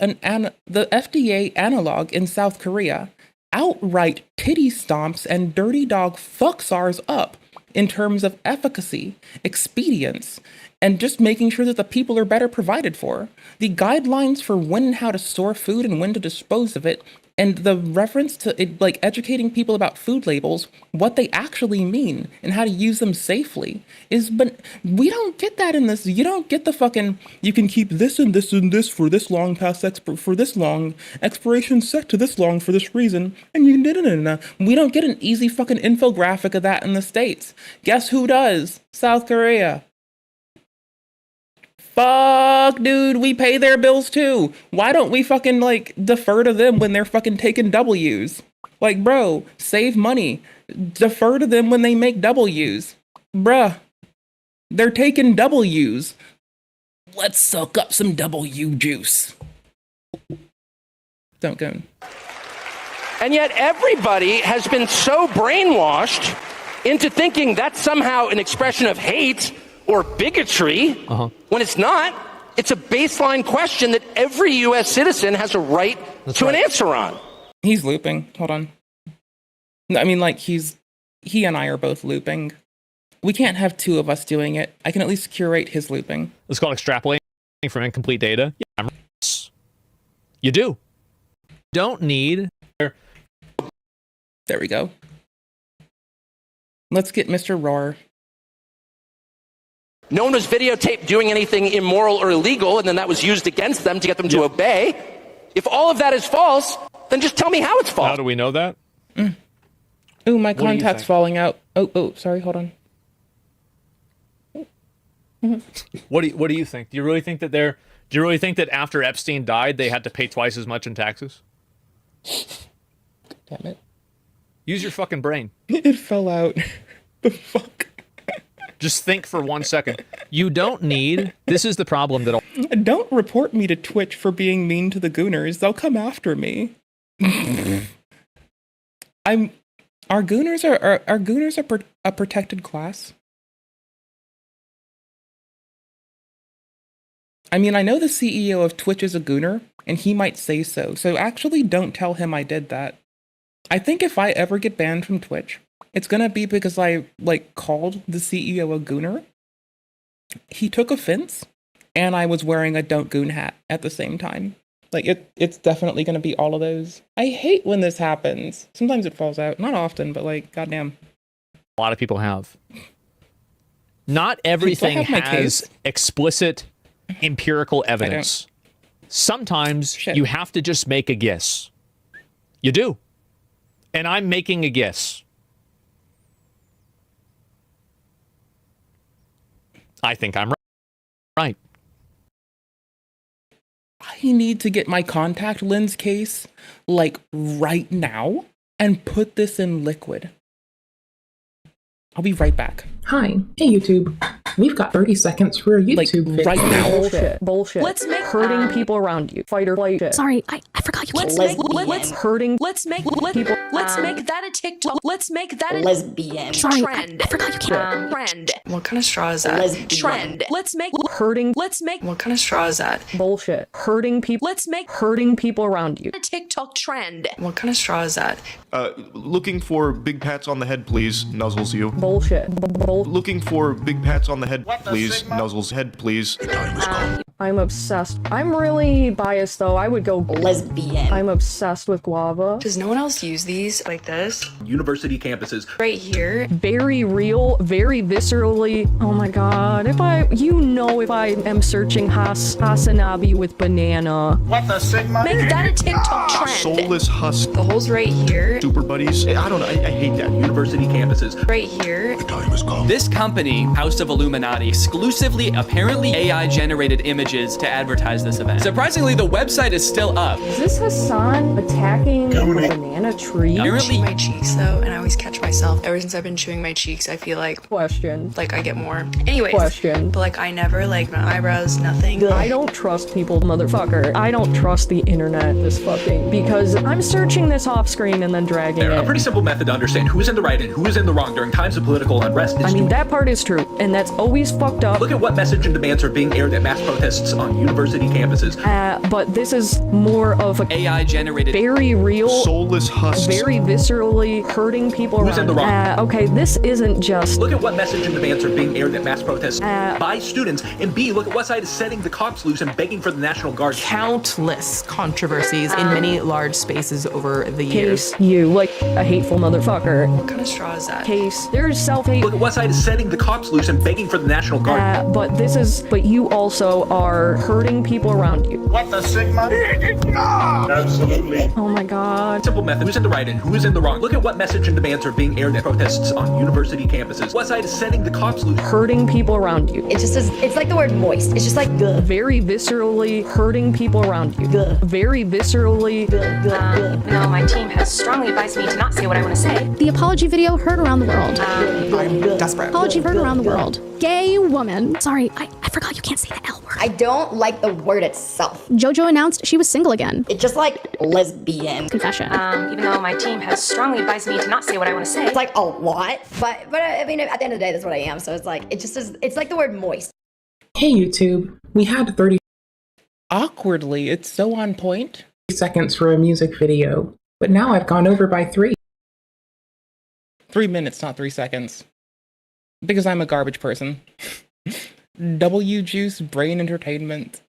S1: analog in South Korea outright titty stomps and dirty dog fucks ours up in terms of efficacy, expedience, and just making sure that the people are better provided for. The guidelines for when and how to store food and when to dispose of it, and the reference to it, like educating people about food labels, what they actually mean, and how to use them safely, but we don't get that in this. You don't get the fucking, you can keep this and this and this for this long for this long, expiration set to this long for this reason, and we don't get an easy fucking infographic of that in the States. Guess who does? South Korea. Fuck, dude, we pay their bills too. Why don't we fucking, like, defer to them when they're fucking taking W's? Like, bro, save money. Defer to them when they make W's. Bruh, they're taking W's. Let's suck up some W juice. Don't go.
S6: And yet everybody has been so brainwashed into thinking that's somehow an expression of hate or bigotry, when it's not. It's a baseline question that every U.S. citizen has a right to an answer on.
S1: He's looping. Hold on. I mean, like, he and I are both looping. We can't have two of us doing it. I can at least curate his looping.
S2: It's called extrapolating from incomplete data. Yeah, you do. Don't need.
S1: There we go. Let's get Mr. Roar.
S6: No one was videotaped doing anything immoral or illegal, and then that was used against them to get them to obey. If all of that is false, then just tell me how it's false.
S2: How do we know that?
S1: Ooh, my contact's falling out. Oh, sorry, hold on.
S2: What do you think? Do you really think that after Epstein died, they had to pay twice as much in taxes?
S1: Damn it.
S2: Use your fucking brain.
S1: It fell out. The fuck?
S2: Just think for 1 second. You don't need... This is the problem that...
S1: Don't report me to Twitch for being mean to the Gooners. They'll come after me. Our Gooners are a protected class. I mean, I know the CEO of Twitch is a Gooner, and he might say so. So actually don't tell him I did that. I think if I ever get banned from Twitch, it's gonna be because I, like, called the CEO a Gooner. He took offense, and I was wearing a Don't Goon hat at the same time. Like, it's definitely gonna be all of those. I hate when this happens. Sometimes it falls out. Not often, but, like, goddamn.
S2: A lot of people have. Not everything has explicit empirical evidence. Sometimes you have to just make a guess. You do. And I'm making a guess. I think I'm right.
S1: I need to get my contact lens case, like, right now and put this in liquid. I'll be right back.
S7: Hi. Hey, YouTube. We've got 30 seconds for a YouTube video.
S1: Right now.
S8: Bullshit. Let's make hurting people around you. Fight or flight shit.
S9: Sorry, I forgot you can't
S8: Let's make that a TikTok. Let's make that a
S9: lesbian. Sorry, I forgot you can't.
S8: trend.
S10: What kind of straw is that?
S9: Lesbian.
S8: Trend. Let's make hurting.
S10: What kind of straw is that?
S8: Bullshit. Hurting people. Let's make hurting people around you a TikTok trend.
S10: What kind of straw is that?
S11: Looking for big pats on the head, please. Nuzzles you.
S8: Bullshit.
S11: Looking for big pats on the head, please. Nuzzles head, please.
S8: I'm obsessed. I'm really biased though. I would go
S9: lesbian.
S8: I'm obsessed with guava.
S10: Does no one else use these like this?
S12: University campuses.
S10: Right here.
S8: Very real, very viscerally. Oh my god. If I am searching Hasanabi with banana.
S5: What the Sigma?
S8: Make that a TikTok trend.
S11: Soulless husk.
S10: The hole's right here.
S11: Super buddies. I don't know. I hate that.
S12: University campuses.
S10: Right here.
S13: This company, House of Illuminati, exclusively, apparently AI-generated images to advertise this event. Surprisingly, the website is still up.
S8: Is this Hassan attacking a banana tree?
S10: I chew my cheeks though, and I always catch myself. Ever since I've been chewing my cheeks, I feel like I get more. Anyways, but like I never like my eyebrows, nothing.
S8: I don't trust people, motherfucker. I don't trust the internet, because I'm searching this off screen and then dragging it.
S12: A pretty simple method to understand who is in the right and who is in the wrong during times of political unrest is
S8: that part is true, and that's always fucked up.
S12: Look at what message and demands are being aired at mass protests on university campuses.
S8: But this is more of a
S13: AI-generated,
S8: very real,
S11: soulless husks,
S8: very viscerally hurting people
S12: Who's in the wrong?
S8: Okay, this isn't just...
S12: Look at what message and demands are being aired at mass protests by students, and B, look at what side is setting the cops loose and begging for the National Guard.
S14: Countless controversies in many large spaces over the years.
S8: Case you, like a hateful motherfucker.
S10: What kind of straw is that?
S8: Case, there's self-hate.
S12: Look at what side is setting the cops loose and begging for the National Guard.
S8: But you also are hurting people around you.
S5: What the Sigma? Absolutely.
S8: Oh my god.
S12: Simple method. Who's in the right and who is in the wrong? Look at what message and demands are being aired at protests on university campuses. What side is setting the cops loose?
S8: Hurting people around you.
S9: It's like the word moist. It's just like
S8: very viscerally hurting people around you. Very viscerally.
S15: No, my team has strongly advised me to not say what I want to say.
S9: The apology video heard around the world.
S14: I'm desperate.
S9: Apology heard around the world. Gay woman. Sorry, I forgot you can't say the L word. I don't like the word itself. JoJo announced she was single again. It's just like lesbian. Confession.
S15: Even though my team has strongly advised me to not say what I want to say.
S9: It's like a lot, but I mean, at the end of the day, that's what I am. So it's like, it's like the word moist.
S7: Hey, YouTube. We had 30
S1: Awkwardly, it's so on point.
S7: seconds for a music video, but now I've gone over by 3.
S1: 3 minutes, not 3 seconds. Because I'm a garbage person. W Juice Brain Entertainment.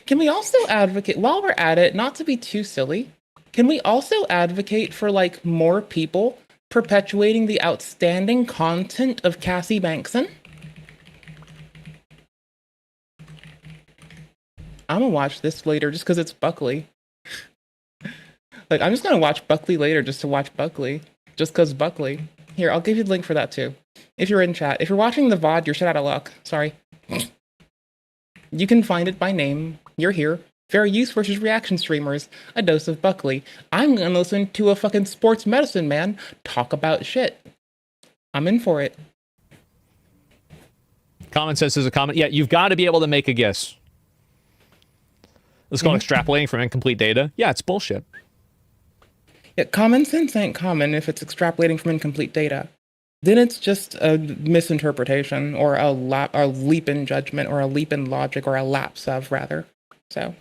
S1: Can we also advocate, while we're at it, not to be too silly, can we also advocate for, like, more people perpetuating the outstanding content of Cassie Bankson? I'm gonna watch this later just because it's Buckley. Like, I'm just gonna watch Buckley later just to watch Buckley. Just because Buckley. Here, I'll give you the link for that too. If you're in chat. If you're watching the VOD, you're shit out of luck. Sorry. You can find it by name. You're here. Fair use versus reaction streamers. A dose of Buckley. I'm gonna listen to a fucking sports medicine man talk about shit. I'm in for it.
S2: Common sense is a comment. Yeah, you've got to be able to make a guess. Let's go extrapolating from incomplete data. Yeah, it's bullshit.
S1: Yeah, common sense ain't common if it's extrapolating from incomplete data. Then it's just a misinterpretation or a leap in judgment or a leap in logic or a lapse of, rather. So,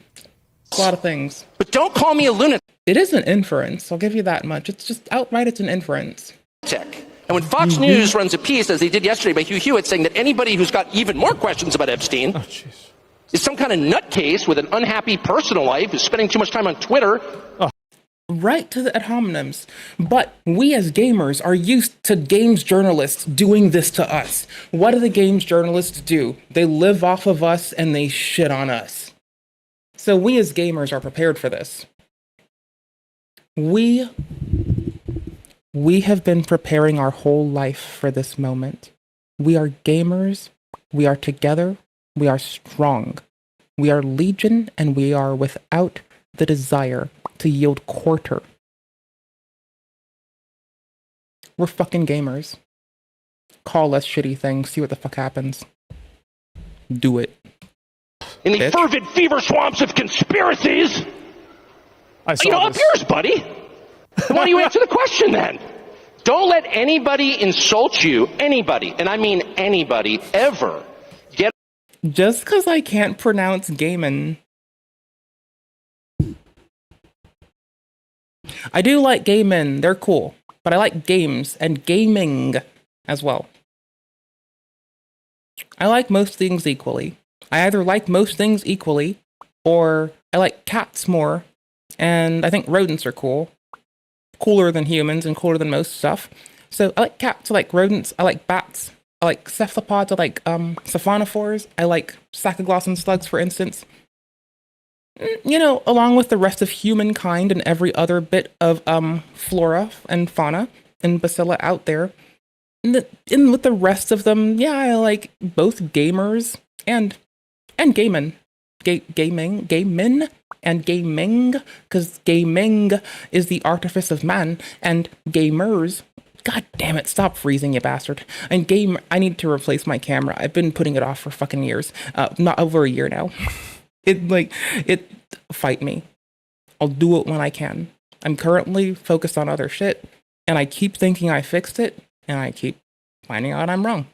S1: it's a lot of things.
S6: But don't call me a lunatic.
S1: It is an inference, I'll give you that much. It's just outright, it's an inference.
S6: And when Fox News runs a piece, as they did yesterday by Hugh Hewitt, saying that anybody who's got even more questions about Epstein is some kind of nutcase with an unhappy personal life, who's spending too much time on Twitter.
S1: Right to the ad hominems. But we as gamers are used to games journalists doing this to us. What do the games journalists do? They live off of us and they shit on us. So we as gamers are prepared for this. We have been preparing our whole life for this moment. We are gamers. We are together. We are strong. We are legion, and we are without the desire to yield quarter. We're fucking gamers. Call us shitty things, see what the fuck happens. Do it.
S6: In the fervid fever swamps of conspiracies. Up yours, buddy. Why don't you answer the question then? Don't let anybody insult you, anybody, and I mean anybody, ever.
S1: Just because I can't pronounce gamin. I do like gay men, they're cool. But I like games and gaming as well. I like most things equally. I either like most things equally, or I like cats more, and I think rodents are cool. Cooler than humans and cooler than most stuff. So I like cats, I like rodents, I like bats, I like cephalopods, I like siphonophores, I like sacoglossan slugs, for instance. You know, along with the rest of humankind and every other bit of flora and fauna and bacilla out there. And with the rest of them, yeah, I like both gamers and gaymen. Gaymen and gaming, because gaming is the artifice of man, and gamers, god damn it, stop freezing, you bastard. And I need to replace my camera. I've been putting it off for fucking years. Not over a year now. Fight me. I'll do it when I can. I'm currently focused on other shit, and I keep thinking I fixed it, and I keep finding out I'm wrong.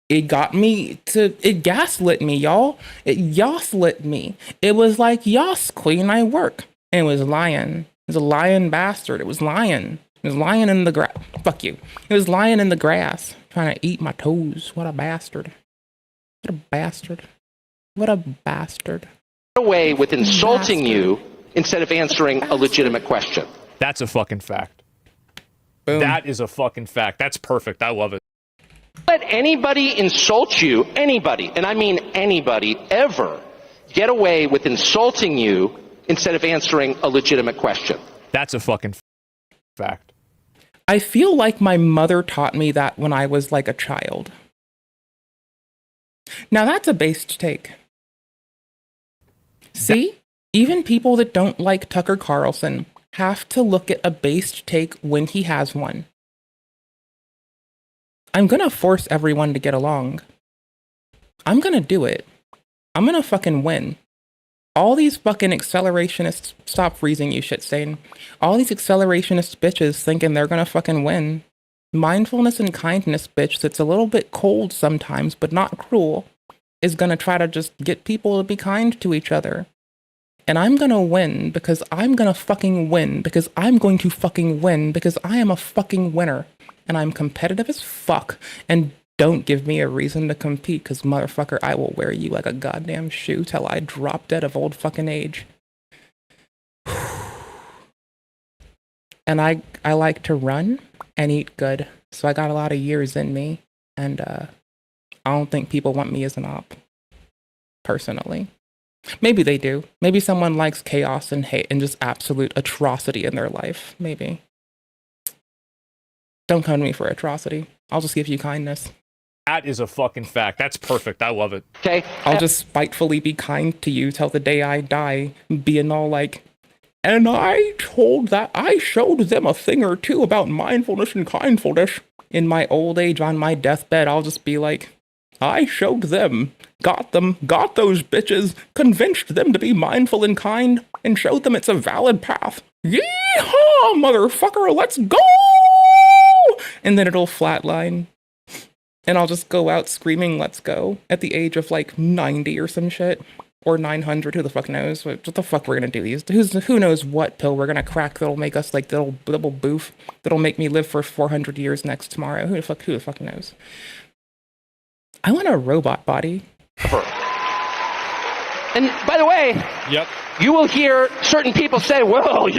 S1: It gaslit me, y'all. It yoslit me. It was like, yos, queen, I work. And it was lying. It was a lying bastard. It was lying. It was lying in the grass. Fuck you. It was lying in the grass, trying to eat my toes. What a bastard. What a bastard. What a bastard.
S6: Away with insulting you instead of answering a legitimate question.
S2: That's a fucking fact.
S1: Boom.
S2: That is a fucking fact. That's perfect. I love it.
S6: Let anybody insult you, anybody, and I mean anybody, ever get away with insulting you instead of answering a legitimate question.
S2: That's a fucking fact.
S1: I feel like my mother taught me that when I was like a child. Now that's a based take. See? Even people that don't like Tucker Carlson have to look at a based take when he has one. I'm gonna force everyone to get along. I'm gonna do it. I'm gonna fucking win. All these fucking accelerationists, stop freezing, you shit stain. All these accelerationist bitches thinking they're gonna fucking win. Mindfulness and kindness bitch that's a little bit cold sometimes, but not cruel, is gonna try to just get people to be kind to each other. And I'm gonna win because I'm gonna fucking win because I'm going to fucking win because I am a fucking winner. And I'm competitive as fuck. And don't give me a reason to compete because motherfucker, I will wear you like a goddamn shoe till I drop dead of old fucking age. And I like to run and eat good. So I got a lot of years in me. And I don't think people want me as an op. Personally. Maybe they do. Maybe someone likes chaos and hate and just absolute atrocity in their life. Maybe. Don't come to me for atrocity. I'll just give you kindness.
S2: That is a fucking fact. That's perfect. I love it.
S6: Okay.
S1: I'll just spitefully be kind to you till the day I die, being all like, and I showed them a thing or two about mindfulness and kindfulness. In my old age, on my deathbed, I'll just be like, I showed them, got those bitches, convinced them to be mindful and kind, and showed them it's a valid path. Yeehaw, motherfucker, let's go! And then it'll flatline. And I'll just go out screaming, let's go, at the age of like 90 or some shit. Or 900, who the fuck knows? What the fuck we're gonna do these? Who knows what pill we're gonna crack that'll make us like little boof that'll make me live for 400 years next tomorrow? Who the fuck knows? I want a robot body.
S6: And by the way,
S2: yep,
S6: you will hear certain people say, well,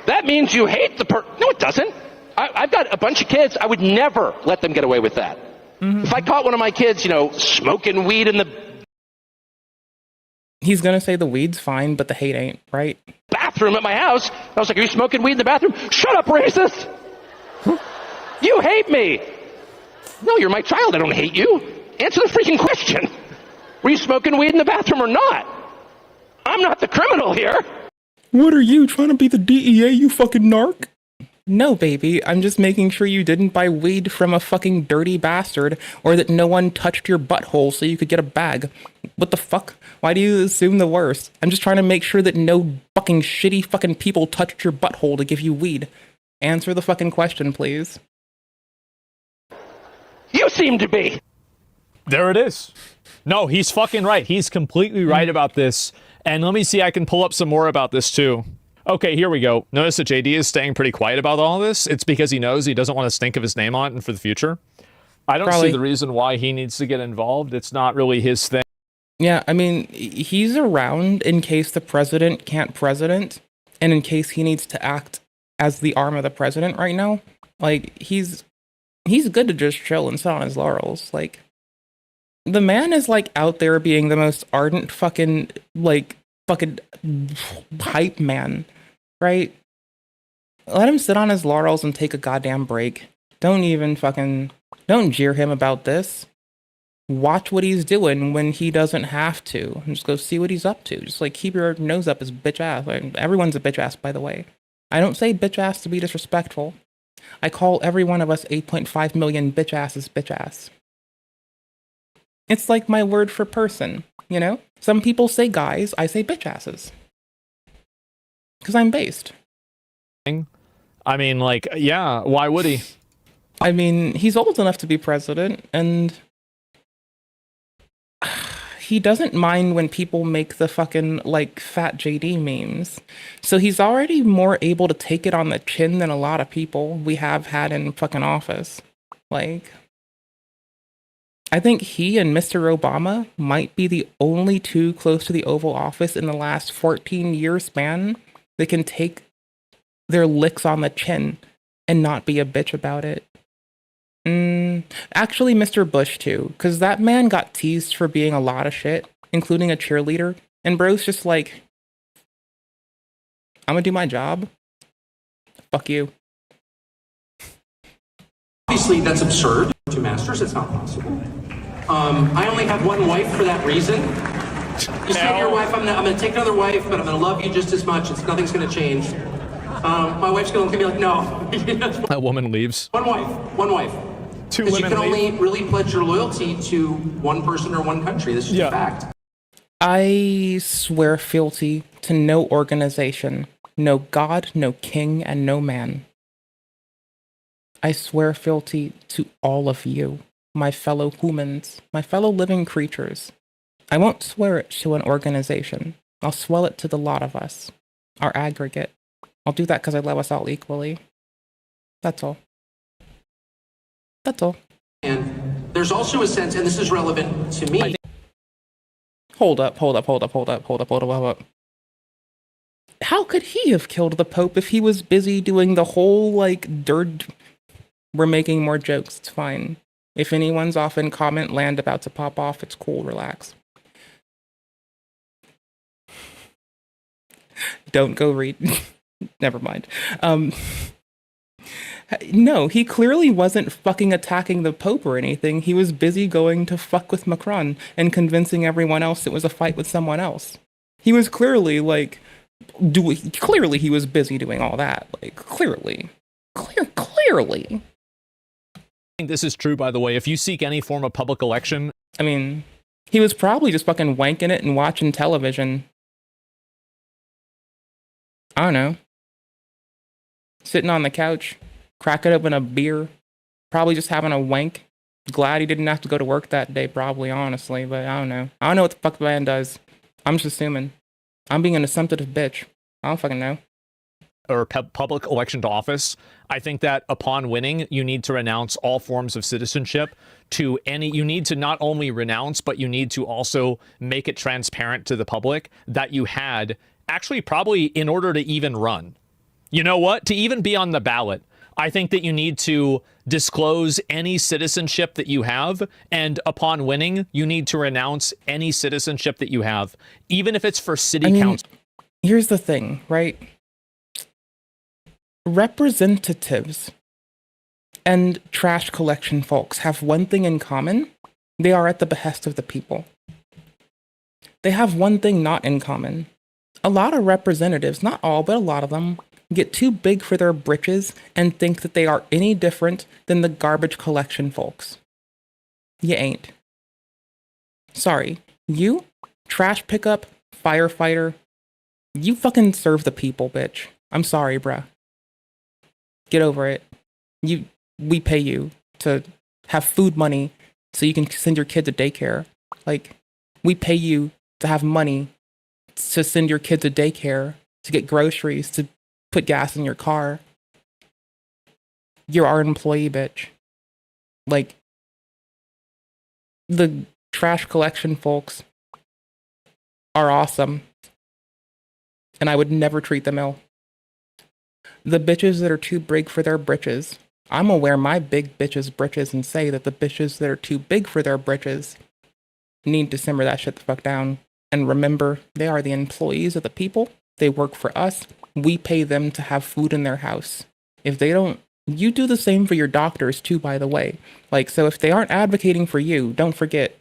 S6: that means you hate the person. No, it doesn't. I've got a bunch of kids. I would never let them get away with that. Mm-hmm. If I caught one of my kids, smoking weed in the...
S1: He's going to say the weed's fine, but the hate ain't, right?
S6: Bathroom at my house. I was like, are you smoking weed in the bathroom? Shut up, racist! You hate me. No, you're my child. I don't hate you. Answer the freaking question. Were you smoking weed in the bathroom or not? I'm not the criminal here.
S1: What are you, trying to be the DEA, you fucking narc? No, baby, I'm just making sure you didn't buy weed from a fucking dirty bastard, or that no one touched your butthole so you could get a bag. What the fuck? Why do you assume the worst? I'm just trying to make sure that no fucking shitty fucking people touched your butthole to give you weed. Answer the fucking question, please.
S6: You seem to be.
S2: There it is. No, he's fucking right. He's completely right about this. And let me see, I can pull up some more about this too. Okay, here we go. Notice that JD is staying pretty quiet about all this. It's because he knows he doesn't want to stink of his name on it for the future. I don't see the reason why he needs to get involved. It's not really his thing.
S1: Yeah, I mean, he's around in case the president can't president, and in case he needs to act as the arm of the president right now. Like, he's good to just chill and sit on his laurels. Like, the man is, like, out there being the most ardent fucking hype man, right? Let him sit on his laurels and take a goddamn break. Don't jeer him about this. Watch what he's doing when he doesn't have to. And just go see what he's up to. Just, like, keep your nose up his bitch ass. Like, everyone's a bitch ass, by the way. I don't say bitch ass to be disrespectful. I call every one of us 8.5 million bitch asses bitch ass. It's like my word for person, you know? Some people say guys, I say bitch asses. Because I'm based.
S2: I mean, like, yeah, why would he?
S1: I mean, he's old enough to be president, and he doesn't mind when people make the fucking, like, fat JD memes. So he's already more able to take it on the chin than a lot of people we have had in fucking office. Like, I think he and Mr. Obama might be the only two close to the Oval Office in the last 14-year span that can take their licks on the chin and not be a bitch about it. Actually, Mr. Bush, too, because that man got teased for being a lot of shit, including a cheerleader, and bro's just like, I'm gonna do my job. Fuck you.
S16: Obviously, that's absurd. 2 masters, it's not possible. I only have one wife for that reason. You take your wife, I'm gonna take another wife, but I'm gonna love you just as much. Nothing's gonna change. My wife's gonna look at me like, no.
S2: That woman leaves.
S16: One wife.
S2: 2
S16: Because
S2: women
S16: you can
S2: leave.
S16: only really pledge your loyalty to one person or one country. This is a fact.
S1: I swear fealty to no organization, no God, no king, and no man. I swear fealty to all of you, my fellow humans, my fellow living creatures. I won't swear it to an organization. I'll swell it to the lot of us, our aggregate. I'll do that because I love us all equally. That's all. That's all.
S16: And there's also a sense, and this is relevant to me.
S1: Hold up. How could he have killed the Pope if he was busy doing the whole, like, dirt? We're making more jokes, it's fine. If anyone's off in comment land about to pop off, it's cool, relax. Don't go read. Never mind. No, he clearly wasn't fucking attacking the Pope or anything. He was busy going to fuck with Macron and convincing everyone else it was a fight with someone else. He was clearly, like, clearly he was busy doing all that. Like, clearly. Clearly.
S2: I think this is true, by the way. If you seek any form of public election...
S1: I mean, he was probably just fucking wanking it and watching television. I don't know. Sitting on the couch, cracking open a beer, probably just having a wank. Glad he didn't have to go to work that day, probably, honestly, but I don't know. I don't know what the fuck the man does. I'm just assuming. I'm being an assumptive bitch. I don't fucking know.
S2: Or public election to office, I think that upon winning, you need to renounce all forms of citizenship to any, you need to not only renounce, but you need to also make it transparent to the public that you had, actually probably in order to even run. You know what? To even be on the ballot, I think that you need to disclose any citizenship that you have, and upon winning, you need to renounce any citizenship that you have, even if it's for city council.
S1: Here's the thing, right? Representatives and trash collection folks have one thing in common. They are at the behest of the people. They have one thing not in common. A lot of representatives, not all, but a lot of them, get too big for their britches and think that they are any different than the garbage collection folks. You ain't. Sorry, you, trash pickup, firefighter, you fucking serve the people, bitch. I'm sorry, bruh. Get over it. We pay you to have food money so you can send your kid to daycare. Like, we pay you to have money to send your kid to daycare, to get groceries, to put gas in your car. You're our employee, bitch. Like, the trash collection folks are awesome, and I would never treat them ill. The bitches that are too big for their britches, I'm gonna wear my big bitches britches and say that the bitches that are too big for their britches need to simmer that shit the fuck down. And remember, they are the employees of the people. They work for us. We pay them to have food in their house. If they don't, you do the same for your doctors too, by the way. Like, so if they aren't advocating for you, don't forget,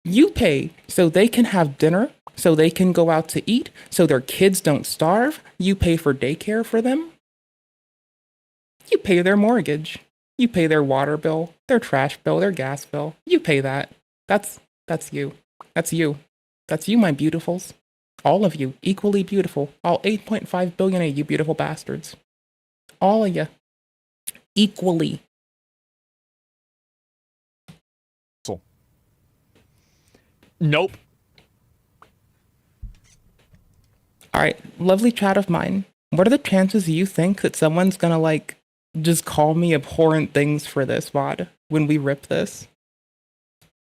S1: you pay so they can have dinner, so they can go out to eat, so their kids don't starve. You pay for daycare for them. You pay their mortgage. You pay their water bill, their trash bill, their gas bill. You pay that. That's you. That's you. That's you, my beautifuls. All of you, equally beautiful. All 8.5 billion of you beautiful bastards. All of you. Equally.
S2: Nope.
S1: All right, lovely chat of mine. What are the chances you think that someone's gonna, like, just call me abhorrent things for this VOD when we rip this?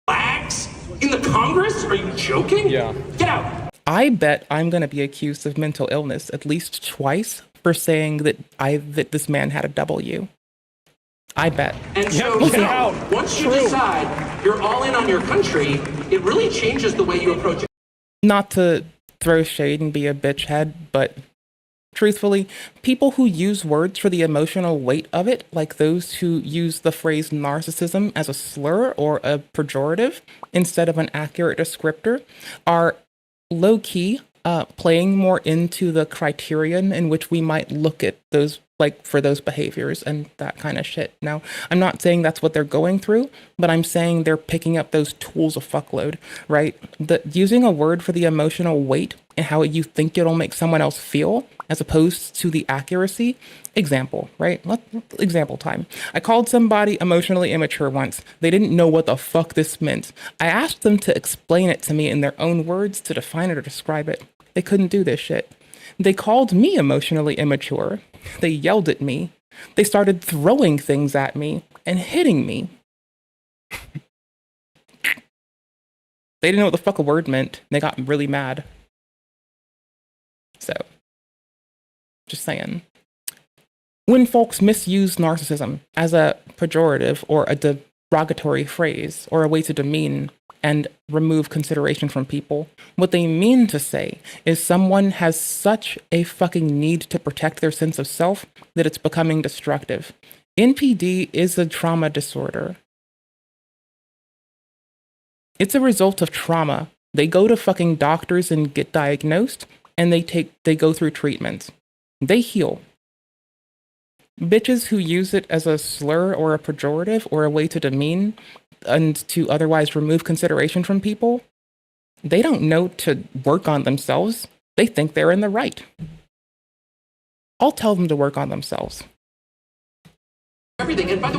S16: Flags? In the Congress? Are you joking?
S2: Yeah.
S16: Get out.
S1: I bet I'm gonna be accused of mental illness at least twice for saying that this man had a W. I bet.
S16: And so, once you decide you're all in on your country, it really changes the way you approach it.
S1: Not to throw shade and be a bitch head, but truthfully, people who use words for the emotional weight of it, like those who use the phrase narcissism as a slur or a pejorative instead of an accurate descriptor, are low-key playing more into the criterion in which we might look at those, like, for those behaviors and that kind of shit. Now, I'm not saying that's what they're going through, but I'm saying they're picking up those tools a fuckload, right? Using a word for the emotional weight and how you think it'll make someone else feel, as opposed to the accuracy. Example, right? Example time. I called somebody emotionally immature once. They didn't know what the fuck this meant. I asked them to explain it to me in their own words, to define it or describe it. They couldn't do this shit. They called me emotionally immature. They yelled at me. They started throwing things at me and hitting me. They didn't know what the fuck a word meant. They got really mad. So, just saying. When folks misuse narcissism as a pejorative or a derogatory phrase or a way to demean and remove consideration from people, what they mean to say is someone has such a fucking need to protect their sense of self that it's becoming destructive. NPD is a trauma disorder. It's a result of trauma. They go to fucking doctors and get diagnosed, and they go through treatment. They heal. Bitches who use it as a slur or a pejorative or a way to demean and to otherwise remove consideration from people, they don't know to work on themselves. They think they're in the right. I'll tell them to work on themselves.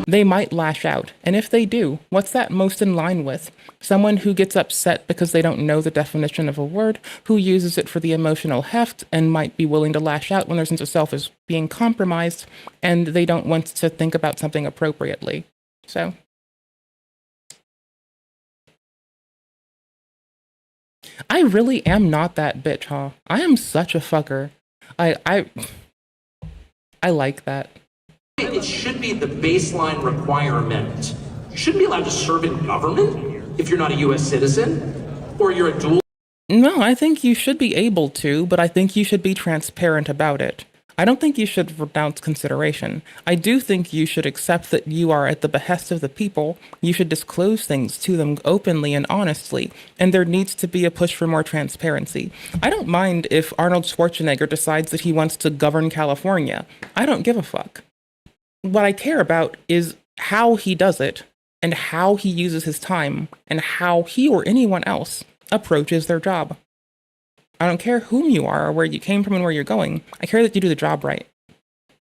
S1: They might lash out, and if they do, what's that most in line with? Someone who gets upset because they don't know the definition of a word, who uses it for the emotional heft, and might be willing to lash out when their sense of self is being compromised, and they don't want to think about something appropriately. So, I really am not that bitch, huh? I am such a fucker. I like that.
S16: It should be the baseline requirement. You shouldn't be allowed to serve in government if you're not a U.S. citizen or you're a dual.
S1: No, I think you should be able to, but I think you should be transparent about it. I don't think you should renounce consideration. I do think you should accept that you are at the behest of the people. You should disclose things to them openly and honestly, and there needs to be a push for more transparency. I don't mind if Arnold Schwarzenegger decides that he wants to govern California. I don't give a fuck. What I care about is how he does it, and how he uses his time, and how he or anyone else approaches their job. I don't care whom you are or where you came from and where you're going. I care that you do the job right.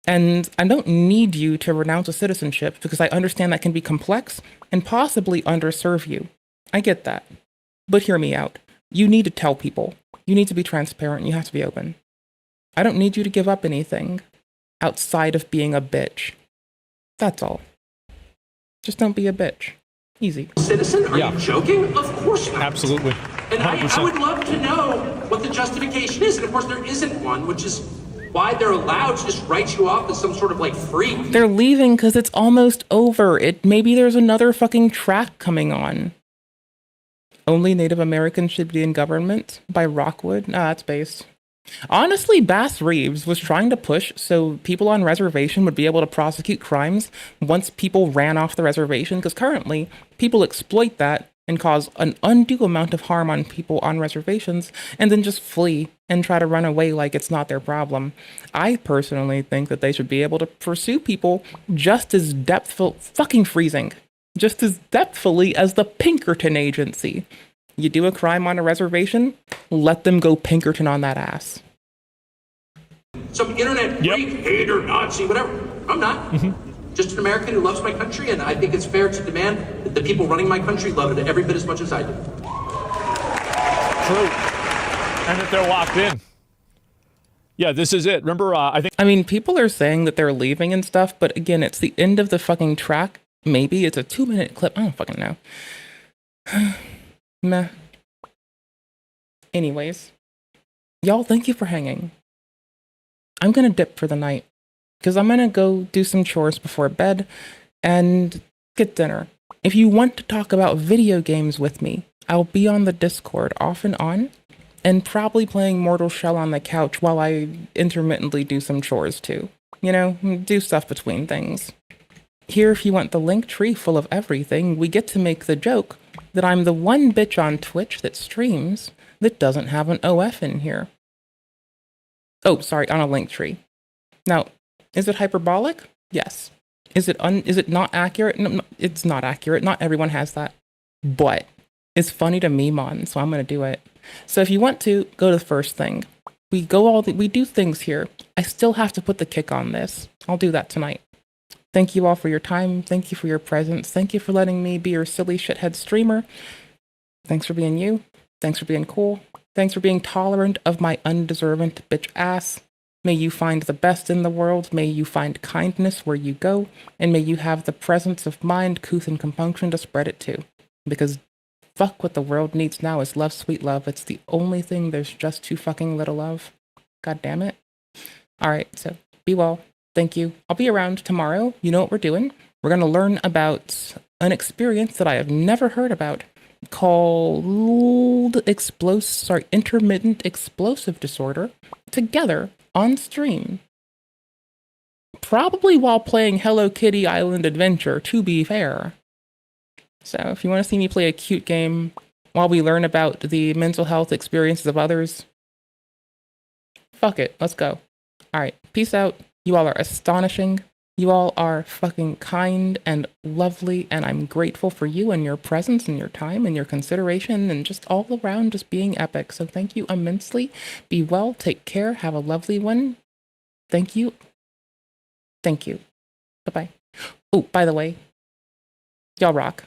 S1: And I don't need you to renounce a citizenship because I understand that can be complex and possibly underserve you. I get that. But hear me out. You need to tell people. You need to be transparent. You have to be open. I don't need you to give up anything outside of being a bitch. That's all. Just don't be a bitch. Easy.
S16: Citizen? Are you joking? Of course not.
S2: Absolutely.
S16: And I would love to know what the justification is. And of course, there isn't one, which is why they're allowed to just write you off as some sort of like freak.
S1: They're leaving because it's almost over. Maybe there's another fucking track coming on. Only Native Americans should be in government by Rockwood. That's based. Honestly, Bass Reeves was trying to push so people on reservation would be able to prosecute crimes once people ran off the reservation, because currently people exploit that and cause an undue amount of harm on people on reservations and then just flee and try to run away like it's not their problem. I personally think that they should be able to pursue people just as just as depthfully as the Pinkerton Agency. You do a crime on a reservation, let them go Pinkerton on that ass.
S16: Some internet freak, hater, Nazi, whatever. I'm not. Just an American who loves my country, and I think it's fair to demand that the people running my country love it every bit as much as I do.
S2: True. And that they're locked in. Yeah, this is it. Remember, I
S1: mean, people are saying that they're leaving and stuff, but again, it's the end of the fucking track. Maybe it's a 2-minute clip. I don't fucking know. Meh. Anyways, y'all, thank you for hanging. I'm gonna dip for the night because I'm gonna go do some chores before bed and get dinner. If you want to talk about video games with me, I'll be on the Discord off and on and probably playing Mortal Shell on the couch while I intermittently do some chores too. You know, do stuff between things. Here, if you want the link tree full of everything, we get to make the joke that I'm the one bitch on Twitch that streams that doesn't have an OF in here. Oh, sorry, on a link tree. Now, is it hyperbolic? Yes. Is it not accurate? No, it's not accurate. Not everyone has that. But it's funny to meme on, so I'm going to do it. So if you want to, go to the first thing. We do things here. I still have to put the kick on this. I'll do that tonight. Thank you all for your time. Thank you for your presence. Thank you for letting me be your silly shithead streamer. Thanks for being you. Thanks for being cool. Thanks for being tolerant of my undeserving bitch ass. May you find the best in the world. May you find kindness where you go. And may you have the presence of mind, couth, and compunction to spread it too. Because fuck what the world needs now is love, sweet love. It's the only thing there's just too fucking little of. God damn it. Alright, so be well. Thank you. I'll be around tomorrow. You know what we're doing. We're going to learn about an experience that I have never heard about called intermittent explosive disorder together on stream. Probably while playing Hello Kitty Island Adventure, to be fair. So if you want to see me play a cute game while we learn about the mental health experiences of others, fuck it. Let's go. All right. Peace out. You all are astonishing. You all are fucking kind and lovely, and I'm grateful for you and your presence and your time and your consideration and just all around just being epic. So thank you immensely. Be well. Take care. Have a lovely one. Thank you. Thank you. Bye-bye. Oh, by the way, y'all rock.